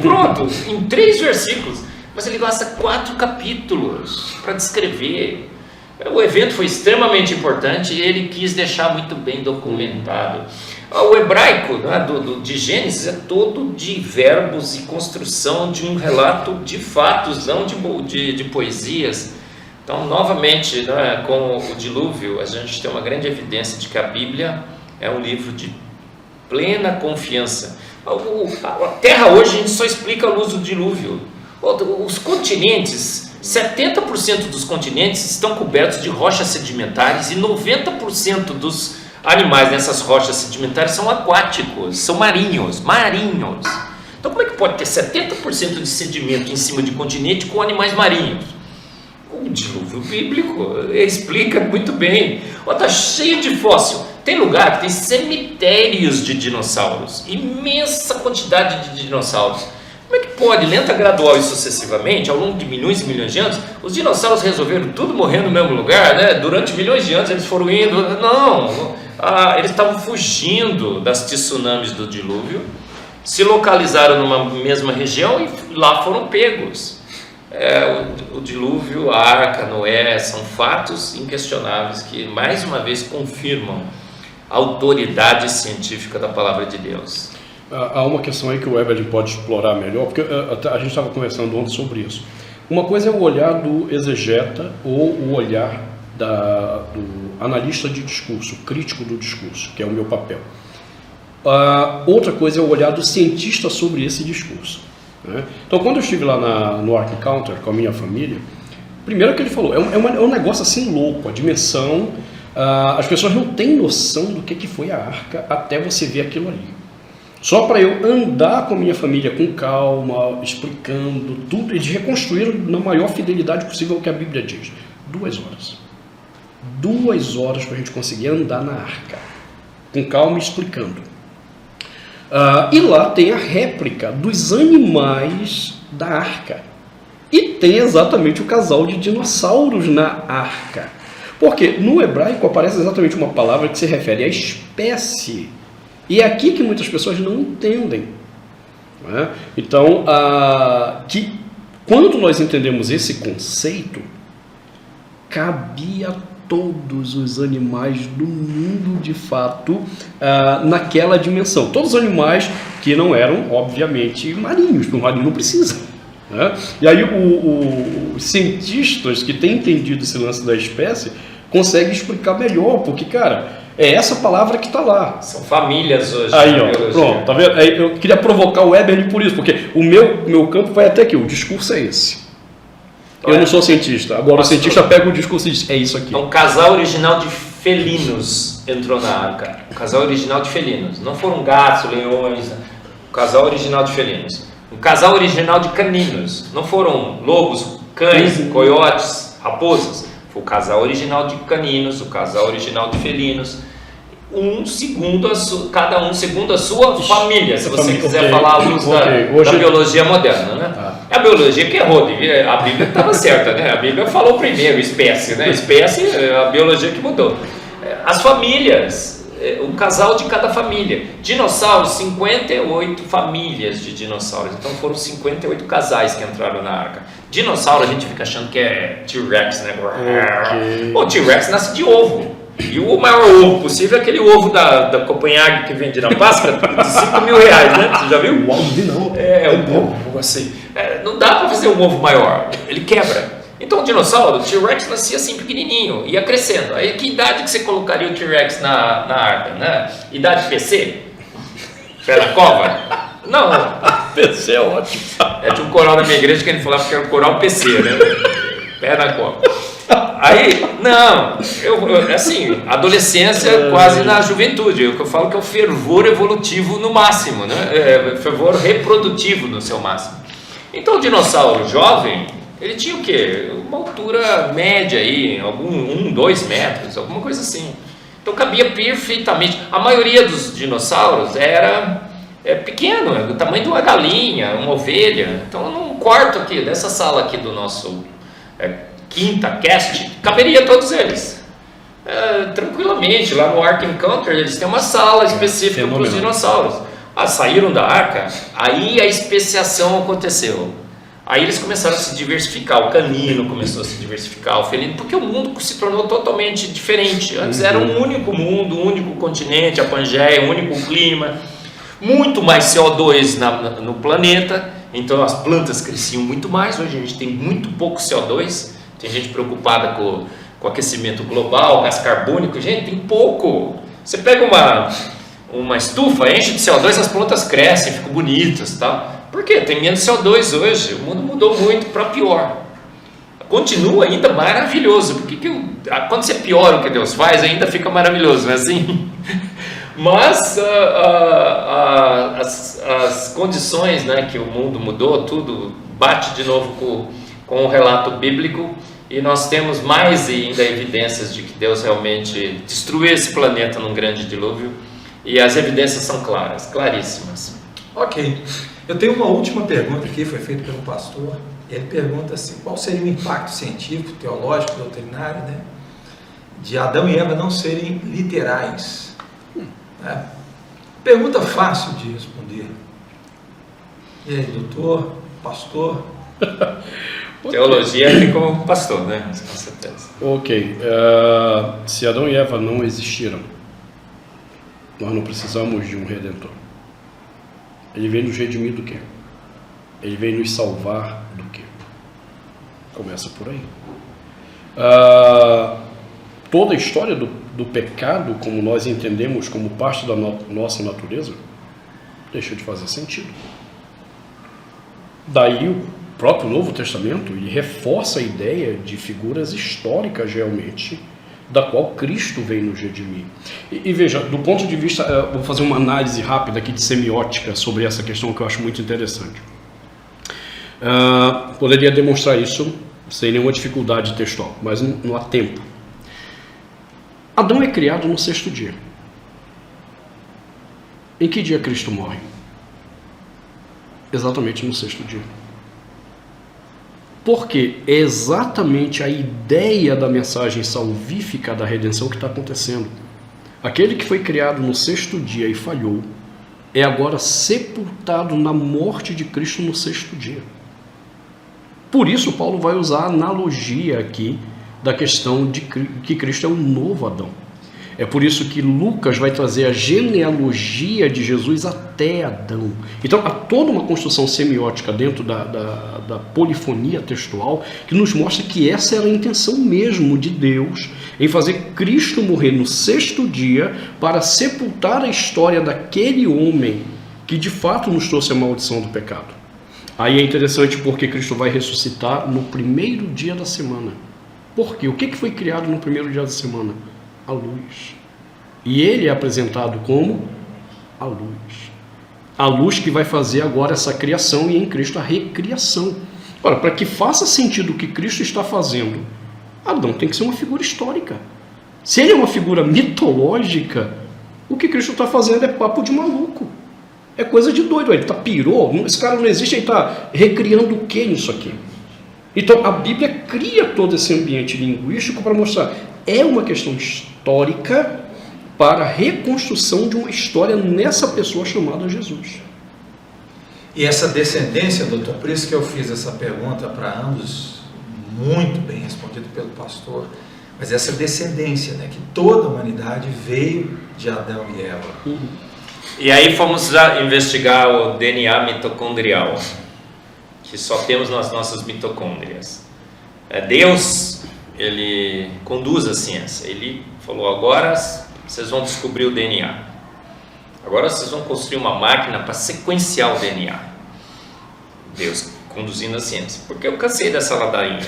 Speaker 2: pronto, em 3 versículos. Mas ele gasta 4 capítulos para descrever. O evento foi extremamente importante e ele quis deixar muito bem documentado. O hebraico, né, de Gênesis é todo de verbos e construção de um relato de fatos, não de poesias. Então, novamente, né, com o dilúvio, a gente tem uma grande evidência de que a Bíblia é um livro de plena confiança. A Terra hoje a gente só explica à luz do dilúvio. Os continentes, 70% dos continentes estão cobertos de rochas sedimentares e 90% dos animais nessas rochas sedimentares são aquáticos, são marinhos. Então como é que pode ter 70% de sedimento em cima de continente com animais marinhos? O dilúvio bíblico explica muito bem. Está cheio de fóssil. Tem lugar que tem cemitérios de dinossauros, imensa quantidade de dinossauros. Como é que pode, lenta, gradual e sucessivamente, ao longo de milhões e milhões de anos, os dinossauros resolveram tudo morrer no mesmo lugar, né? Durante milhões de anos eles foram indo. Não, eles estavam fugindo das tsunamis do dilúvio, se localizaram numa mesma região e lá foram pegos. O dilúvio, a arca, Noé, são fatos inquestionáveis que mais uma vez confirmam a autoridade científica da palavra de Deus.
Speaker 3: Há uma questão aí que o Evelyn pode explorar melhor, porque a gente estava conversando ontem sobre isso. Uma coisa é o olhar do exegeta ou o olhar do analista de discurso, crítico do discurso, que é o meu papel. Outra coisa é o olhar do cientista sobre esse discurso. Né? Então, quando eu estive lá no Ark Encounter com a minha família, primeiro que ele falou, é um negócio assim louco, a dimensão, as pessoas não têm noção do que foi a arca até você ver aquilo ali. Só para eu andar com a minha família com calma, explicando tudo, eles reconstruíram na maior fidelidade possível o que a Bíblia diz. 2 horas. 2 horas para a gente conseguir andar na arca, com calma explicando. E lá tem a réplica dos animais da arca. E tem exatamente o casal de dinossauros na arca. Porque no hebraico aparece exatamente uma palavra que se refere à espécie. E é aqui que muitas pessoas não entendem. Né? Então, quando nós entendemos esse conceito, cabia todos os animais do mundo, de fato, naquela dimensão. Todos os animais que não eram, obviamente, marinhos, porque o marinho não precisa. Né? E aí os cientistas que têm entendido esse lance da espécie conseguem explicar melhor, porque, cara, é essa palavra que está lá.
Speaker 2: São famílias hoje.
Speaker 3: Aí, ó, pronto, tá vendo? Eu queria provocar o Eberly por isso, porque o meu campo vai até aqui, o discurso é esse. Eu não sou cientista. Agora o cientista pega o discurso e diz, é isso aqui.
Speaker 2: Um casal original de felinos entrou na arca. Um casal original de felinos. Não foram gatos, leões. Um casal original de felinos. Um casal original de caninos. Não foram lobos, cães, coiotes, raposas. Foi o casal original de caninos, o casal original de felinos. Cada um segundo a sua família, se você quiser falar à luz da biologia moderna, né? A biologia que errou, a Bíblia estava certa, né? A Bíblia falou primeiro, espécie, né? Espécie, a biologia que mudou. As famílias, um casal de cada família. Dinossauros, 58 famílias de dinossauros. Então foram 58 casais que entraram na arca. Dinossauro a gente fica achando que é T-Rex, né? O T-Rex nasce de ovo. E o maior ovo possível é aquele ovo da Copenhague que vende na Páscoa, de R$5.000, né? Você já viu?
Speaker 3: Não.
Speaker 2: Um ovo assim. Não dá para fazer um ovo maior, ele quebra. Então o dinossauro, o T-Rex, nascia assim pequenininho, ia crescendo. Aí que idade que você colocaria o T-Rex na arca, né? Idade PC? Pé na cova? Não.
Speaker 3: PC é ótimo.
Speaker 2: Tinha um coral na minha igreja que ele falava que era o coral PC, né? Pé na cova. Aí, não, assim, adolescência quase na juventude, o que eu falo que é o fervor evolutivo no máximo, né? Fervor reprodutivo no seu máximo. Então o dinossauro jovem, ele tinha o quê? Uma altura média aí, 2 metros, alguma coisa assim. Então cabia perfeitamente. A maioria dos dinossauros era pequeno, do tamanho de uma galinha, uma ovelha. Então num quarto aqui, dessa sala aqui do nosso quinta cast, caberia todos eles. Tranquilamente, lá no Ark Encounter eles têm uma sala específica para os dinossauros. Saíram da arca, aí a especiação aconteceu. Aí eles começaram a se diversificar, o canino começou a se diversificar, o felino, porque o mundo se tornou totalmente diferente. Antes era um único mundo, um único continente, a Pangeia, um único clima, muito mais CO2 no planeta, então as plantas cresciam muito mais. Hoje a gente tem muito pouco CO2. Tem gente preocupada com o aquecimento global, gás carbônico. Gente, tem pouco. Você pega uma estufa, enche de CO2, as plantas crescem, ficam bonitas, tá? Por quê? Tem menos CO2 hoje. O mundo mudou muito para pior. Continua ainda maravilhoso. Porque quando você piora o que Deus faz, ainda fica maravilhoso, não é assim? Mas as condições, né, que o mundo mudou, tudo bate de novo com o relato bíblico, e nós temos mais ainda evidências de que Deus realmente destruiu esse planeta num grande dilúvio, e as evidências são claras, claríssimas.
Speaker 1: Ok, eu tenho uma última pergunta aqui, foi feita pelo pastor. Ele pergunta assim, qual seria o impacto científico, teológico, doutrinário, né, de Adão e Eva não serem literais? Pergunta fácil de responder. E aí, doutor, pastor?
Speaker 2: Teologia tem como pastor, né? Com certeza.
Speaker 3: Ok. Se Adão e Eva não existiram, nós não precisamos de um Redentor. Ele veio nos redimir do quê? Ele veio nos salvar do quê? Começa por aí. Toda a história do pecado, como nós entendemos como parte da nossa natureza, deixa de fazer sentido. Daí o próprio Novo Testamento ele reforça a ideia de figuras históricas realmente, da qual Cristo veio nos redimir. E veja, do ponto de vista, vou fazer uma análise rápida aqui de semiótica sobre essa questão que eu acho muito interessante. Poderia demonstrar isso sem nenhuma dificuldade textual, mas não há tempo. Adão é criado no 6º dia. Em que dia Cristo morre? Exatamente no 6º dia. Porque é exatamente a ideia da mensagem salvífica da redenção que está acontecendo. Aquele que foi criado no 6º dia e falhou, é agora sepultado na morte de Cristo no 6º dia. Por isso Paulo vai usar a analogia aqui da questão de que Cristo é um novo Adão. É por isso que Lucas vai trazer a genealogia de Jesus até Adão. Então há toda uma construção semiótica dentro da polifonia textual que nos mostra que essa era a intenção mesmo de Deus em fazer Cristo morrer no 6º dia para sepultar a história daquele homem que de fato nos trouxe a maldição do pecado. Aí é interessante porque Cristo vai ressuscitar no 1º dia da semana. Por quê? O que foi criado no 1º dia da semana? A luz. E ele é apresentado como a luz. A luz que vai fazer agora essa criação e em Cristo a recriação. Ora, para que faça sentido o que Cristo está fazendo, Adão tem que ser uma figura histórica. Se ele é uma figura mitológica, o que Cristo está fazendo é papo de maluco. É coisa de doido. Ele pirou, esse cara não existe, ele está recriando o que nisso aqui? Então a Bíblia cria todo esse ambiente linguístico para mostrar é uma questão histórica para a reconstrução de uma história nessa pessoa chamada Jesus.
Speaker 1: E essa descendência, doutor, por isso que eu fiz essa pergunta para ambos, muito bem respondido pelo pastor, mas essa descendência, né, que toda a humanidade veio de Adão e Eva.
Speaker 2: E aí fomos investigar o DNA mitocondrial, que só temos nas nossas mitocôndrias. Deus, ele conduz a ciência. Ele falou, agora vocês vão descobrir o DNA. Agora vocês vão construir uma máquina para sequenciar o DNA. Deus conduzindo a ciência. Porque eu cansei dessa ladainha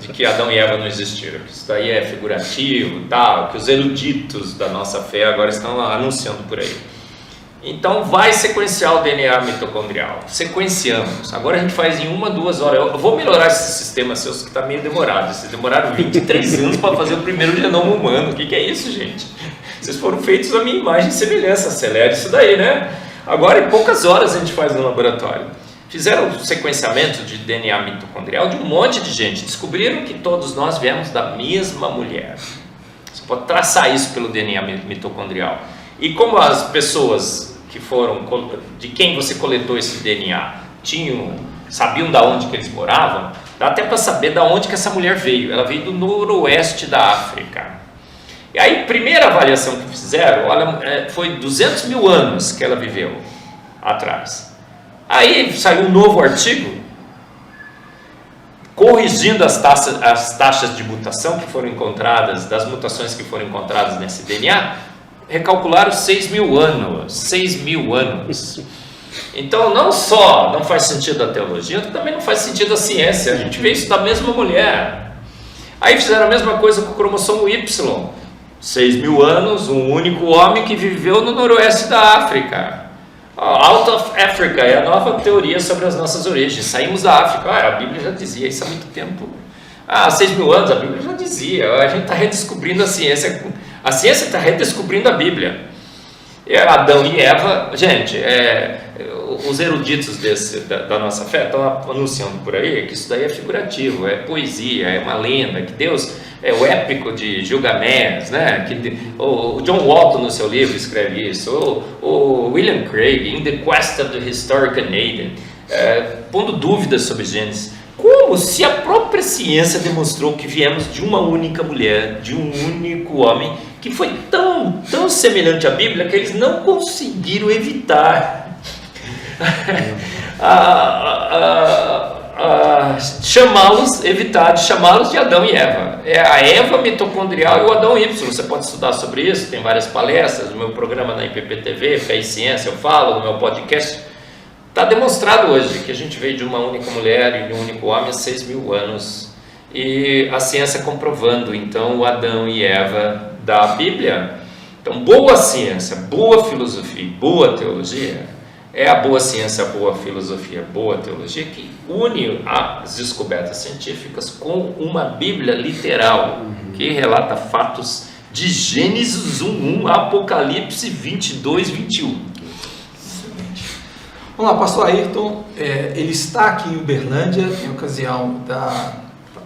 Speaker 2: de que Adão e Eva não existiram. Que isso daí é figurativo, tal, que os eruditos da nossa fé agora estão anunciando por aí. Então vai sequenciar o DNA mitocondrial. Sequenciamos. Agora a gente faz em 1, 2 horas. Eu vou melhorar esse sistema seus que está meio demorado. Vocês demoraram 23 anos para fazer o primeiro genoma humano. O que é isso, gente? Vocês foram feitos à minha imagem e semelhança. Acelera isso daí, né? Agora em poucas horas a gente faz no laboratório. Fizeram o sequenciamento de DNA mitocondrial de um monte de gente. Descobriram que todos nós viemos da mesma mulher. Você pode traçar isso pelo DNA mitocondrial. E como as pessoas que foram, de quem você coletou esse DNA, sabiam de onde que eles moravam, dá até para saber de onde que essa mulher veio. Ela veio do noroeste da África. E aí, primeira avaliação que fizeram, olha, foi 200 mil anos que ela viveu atrás. Aí saiu um novo artigo, corrigindo as taxas de mutação que foram encontradas, das mutações que foram encontradas nesse DNA, recalcularam 6 mil anos. 6 mil anos. Então, não só não faz sentido a teologia, também não faz sentido a ciência. A gente vê isso da mesma mulher. Aí fizeram a mesma coisa com o cromossomo Y. 6 mil anos, um único homem que viveu no noroeste da África. Out of Africa é a nova teoria sobre as nossas origens. Saímos da África. A Bíblia já dizia isso há muito tempo. 6 mil anos, a Bíblia já dizia. A gente está redescobrindo a ciência. A ciência está redescobrindo a Bíblia. Adão e Eva, gente, os eruditos da nossa fé estão anunciando por aí que isso daí é figurativo, é poesia, é uma lenda, que Deus é o épico de Gilgamesh, né? O John Walton no seu livro escreve isso, o William Craig, In the Quest of the Historic Canadian, pondo dúvidas sobre Gênesis. Como se a própria ciência demonstrou que viemos de uma única mulher, de um único homem, que foi tão semelhante à Bíblia que eles não conseguiram evitar evitar de chamá-los de Adão e Eva. É a Eva mitocondrial e o Adão Y. Você pode estudar sobre isso, tem várias palestras, no meu programa na IPP-TV, Fé e Ciência eu falo, no meu podcast. Está demonstrado hoje que a gente veio de uma única mulher e de um único homem há 6.000 anos. E a ciência comprovando, então, o Adão e Eva da Bíblia. Então, boa ciência, boa filosofia, boa teologia, é a boa ciência, a boa filosofia, boa teologia que une as descobertas científicas com uma Bíblia literal, que relata fatos de Gênesis 1:1 a Apocalipse 22:21.
Speaker 1: Vamos lá, pastor Ayrton, ele está aqui em Uberlândia, em ocasião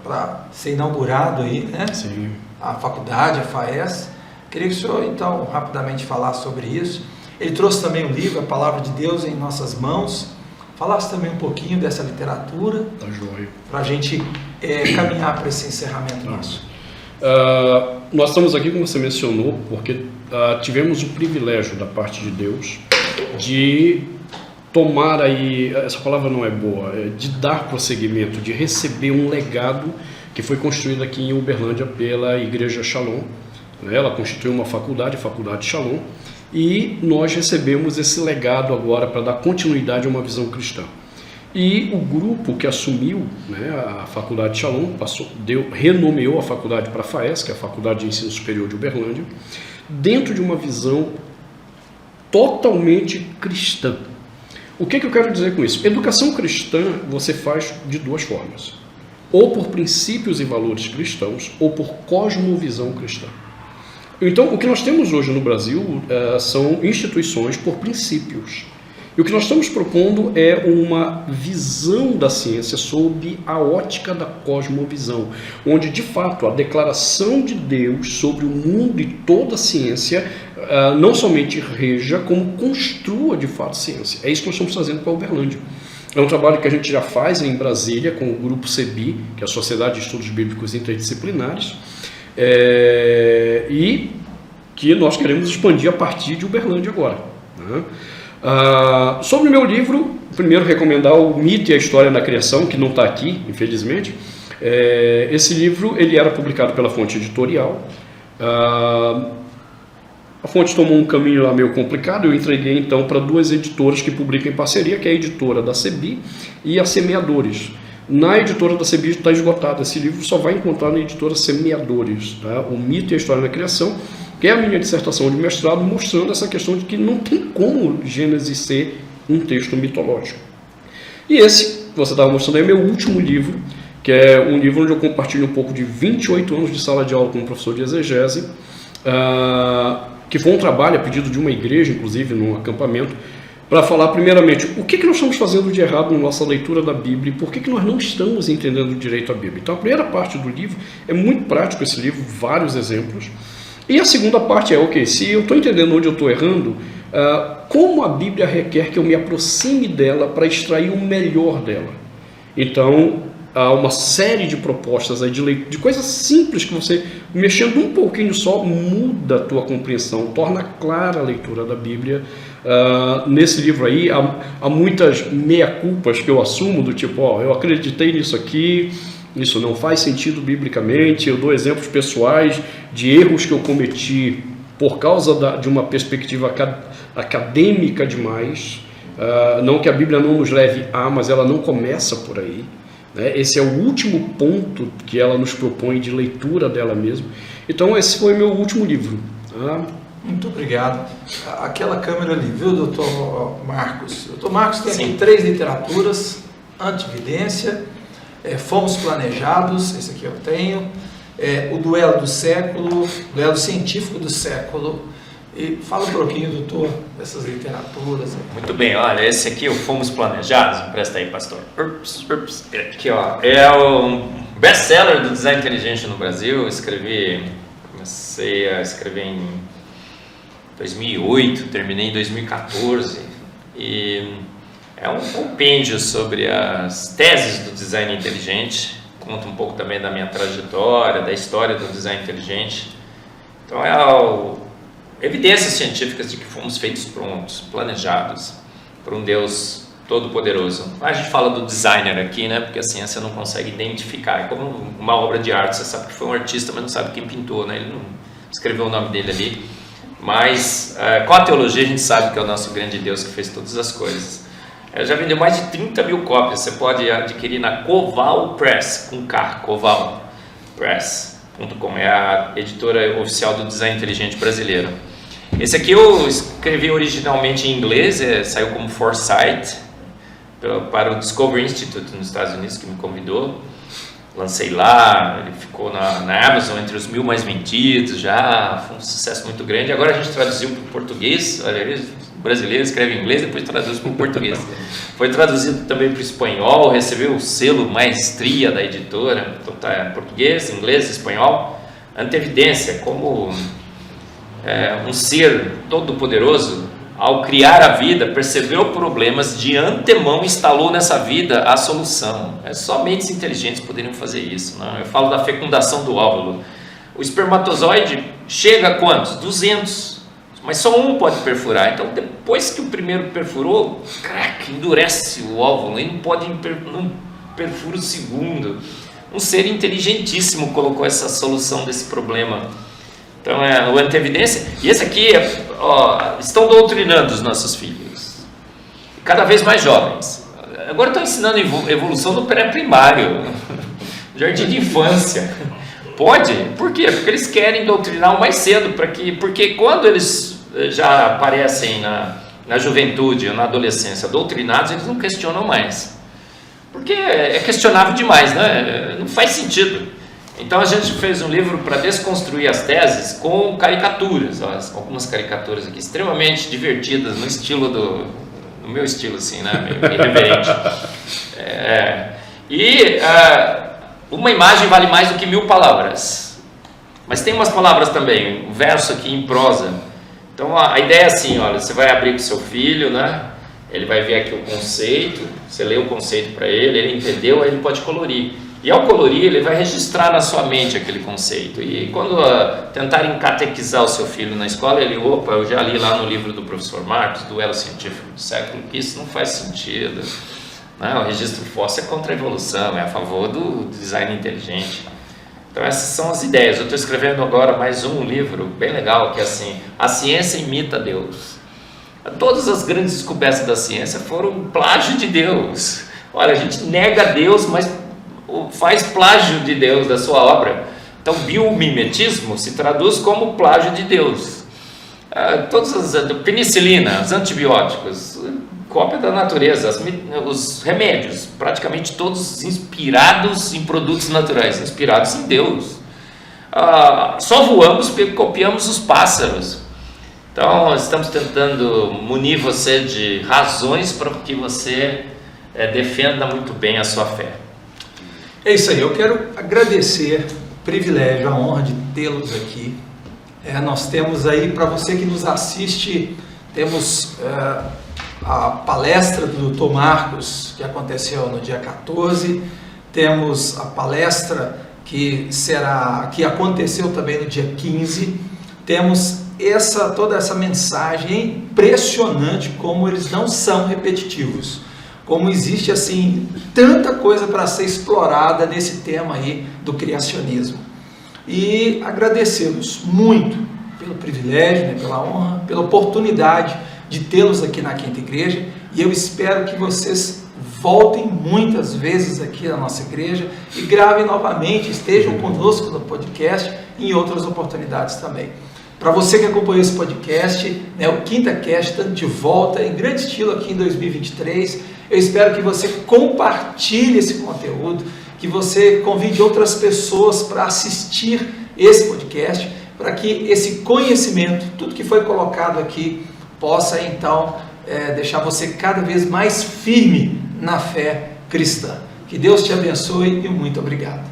Speaker 1: para ser inaugurado aí, né?
Speaker 3: Sim.
Speaker 1: A faculdade, a FAES. Queria que o senhor, então, rapidamente falasse sobre isso. Ele trouxe também um livro, A Palavra de Deus em Nossas Mãos. Falasse também um pouquinho dessa literatura.
Speaker 3: Tá joia.
Speaker 1: Para a gente caminhar para esse encerramento nosso.
Speaker 3: Nós estamos aqui, como você mencionou, porque tivemos o privilégio da parte de Deus de tomar aí, essa palavra não é boa, de dar prosseguimento, de receber um legado que foi construído aqui em Uberlândia pela Igreja Shalom. Ela constituiu uma faculdade, a Faculdade Shalom, e nós recebemos esse legado agora para dar continuidade a uma visão cristã. E o grupo que assumiu, né, a Faculdade Shalom, renomeou a faculdade para a FAES, que é a Faculdade de Ensino Superior de Uberlândia, dentro de uma visão totalmente cristã. O que eu quero dizer com isso? Educação cristã você faz de duas formas. Ou por princípios e valores cristãos, ou por cosmovisão cristã. Então, o que nós temos hoje no Brasil são instituições por princípios. E o que nós estamos propondo é uma visão da ciência sob a ótica da cosmovisão, onde, de fato, a declaração de Deus sobre o mundo e toda a ciência não somente reja, como construa, de fato, ciência. É isso que nós estamos fazendo com a Uberlândia. É um trabalho que a gente já faz em Brasília com o grupo CEBI, que é a Sociedade de Estudos Bíblicos Interdisciplinares, e que nós queremos expandir a partir de Uberlândia agora, né? Sobre o meu livro, primeiro recomendar o Mito e a História da Criação, que não está aqui, infelizmente. Esse livro ele era publicado pela Fonte Editorial. A Fonte tomou um caminho lá meio complicado, eu entreguei então para duas editoras que publicam em parceria, que é a editora da CEBI e a Semeadores. Na editora da CEBI está esgotado, esse livro só vai encontrar na editora Semeadores, tá? O Mito e a História da Criação, que é a minha dissertação de mestrado, mostrando essa questão de que não tem como Gênesis ser um texto mitológico. E esse, que você estava mostrando aí, é meu último livro, que é um livro onde eu compartilho um pouco de 28 anos de sala de aula como professor de exegese, que foi um trabalho a pedido de uma igreja, inclusive, num acampamento, para falar primeiramente o que nós estamos fazendo de errado na nossa leitura da Bíblia e por que nós não estamos entendendo direito a Bíblia. Então a primeira parte do livro é muito prático, esse livro, vários exemplos. E a segunda parte é, se eu estou entendendo onde eu estou errando, como a Bíblia requer que eu me aproxime dela para extrair o melhor dela. Então, há uma série de propostas aí de coisas simples que você, mexendo um pouquinho só, muda a tua compreensão, torna clara a leitura da Bíblia. Nesse livro aí, há muitas meia-culpas que eu assumo, do tipo, eu acreditei nisso aqui, isso não faz sentido biblicamente, eu dou exemplos pessoais de erros que eu cometi por causa de uma perspectiva acadêmica demais, não que a Bíblia não nos leve mas ela não começa por aí, né? Esse é o último ponto que ela nos propõe de leitura dela mesma. Então esse foi meu último livro.
Speaker 1: Muito obrigado. Aquela câmera ali, viu, doutor Marcos? Doutor Marcos tem aqui 3 literaturas: Antividência, Fomos Planejados, esse aqui eu tenho, o Duelo do Século, Duelo Científico do Século. E fala um pouquinho, doutor, dessas literaturas.
Speaker 2: Muito bem, olha, esse aqui, o Fomos Planejados, empresta aí, pastor. Aqui, é o best-seller do design inteligente no Brasil. Comecei a escrever em 2008, terminei em 2014. E É um compêndio sobre as teses do design inteligente, conta um pouco também da minha trajetória, da história do design inteligente. Então evidências científicas de que fomos feitos prontos, planejados por um Deus todo-poderoso. A gente fala do designer aqui, né? Porque a ciência não consegue identificar. É como uma obra de arte, você sabe que foi um artista, mas não sabe quem pintou, né? Ele não escreveu o nome dele ali. Mas com a teologia a gente sabe que é o nosso grande Deus que fez todas as coisas. Já vendeu mais de 30 mil cópias. Você pode adquirir na Coval Press, com K, Coval Press.com. É a editora oficial do design inteligente brasileiro. Esse aqui eu escrevi originalmente em inglês, saiu como Foresight, para o Discovery Institute nos Estados Unidos, que me convidou. Lancei lá, ele ficou na Amazon entre os 1000 mais vendidos já, foi um sucesso muito grande. Agora a gente traduziu para o português, olha, o brasileiro escreve em inglês, depois traduz para o português. Foi traduzido também para o espanhol, recebeu o selo Maestria da editora, então está em português, inglês, espanhol. Antevidência, como um ser todo-poderoso, ao criar a vida, percebeu problemas, de antemão instalou nessa vida a solução. Só mentes inteligentes poderiam fazer isso, né? Eu falo da fecundação do óvulo. O espermatozoide chega a quantos? 200. Mas só um pode perfurar. Então, depois que o primeiro perfurou, endurece o óvulo e não perfura o segundo. Um ser inteligentíssimo colocou essa solução desse problema. Então, o antevidência. E esse aqui, estão doutrinando os nossos filhos, cada vez mais jovens. Agora estão ensinando evolução no pré-primário, jardim de infância. Pode? Por quê? Porque eles querem doutrinar o mais cedo, porque quando eles já aparecem na juventude ou na adolescência doutrinados, eles não questionam mais. Porque é questionável demais, né? Não faz sentido. Então a gente fez um livro para desconstruir as teses com caricaturas, algumas caricaturas aqui extremamente divertidas, no meu estilo assim, né, meio irreverente. Uma imagem vale mais do que 1000 palavras, mas tem umas palavras também, um verso aqui em prosa. Então a ideia é assim, olha, você vai abrir com seu filho, né? Ele vai ver aqui o conceito, você lê o conceito para ele entendeu, aí ele pode colorir. E ao colorir, ele vai registrar na sua mente aquele conceito. E quando tentarem catequizar o seu filho na escola, eu já li lá no livro do professor Marcos, Duelo Científico do Século, que isso não faz sentido. Não, o registro fóssil é contra a evolução, é a favor do design inteligente. Então essas são as ideias. Eu estou escrevendo agora mais um livro bem legal, que é assim, A Ciência Imita Deus. Todas as grandes descobertas da ciência foram um plágio de Deus. Olha, a gente nega Deus, mas faz plágio de Deus da sua obra. Então biomimetismo se traduz como plágio de Deus. Todas as penicilina, os antibióticos, cópia da natureza, os remédios, praticamente todos inspirados em produtos naturais, inspirados em Deus. Só voamos porque copiamos os pássaros. Então estamos tentando munir você de razões para que você defenda muito bem a sua fé.
Speaker 1: É isso aí, eu quero agradecer o privilégio, a honra de tê-los aqui. Nós temos aí, para você que nos assiste, temos a palestra do Dr. Marcos, que aconteceu no dia 14, temos a palestra que aconteceu também no dia 15, temos toda essa mensagem impressionante, como eles não são repetitivos. Como existe assim tanta coisa para ser explorada nesse tema aí do criacionismo. E agradecemos muito pelo privilégio, né, pela honra, pela oportunidade de tê-los aqui na Quinta Igreja, e eu espero que vocês voltem muitas vezes aqui na nossa igreja e gravem novamente, estejam conosco no podcast e em outras oportunidades também. Para você que acompanhou esse podcast, né, o Quinta Cast está de volta em grande estilo aqui em 2023. Eu espero que você compartilhe esse conteúdo, que você convide outras pessoas para assistir esse podcast, para que esse conhecimento, tudo que foi colocado aqui, possa então deixar você cada vez mais firme na fé cristã. Que Deus te abençoe e muito obrigado.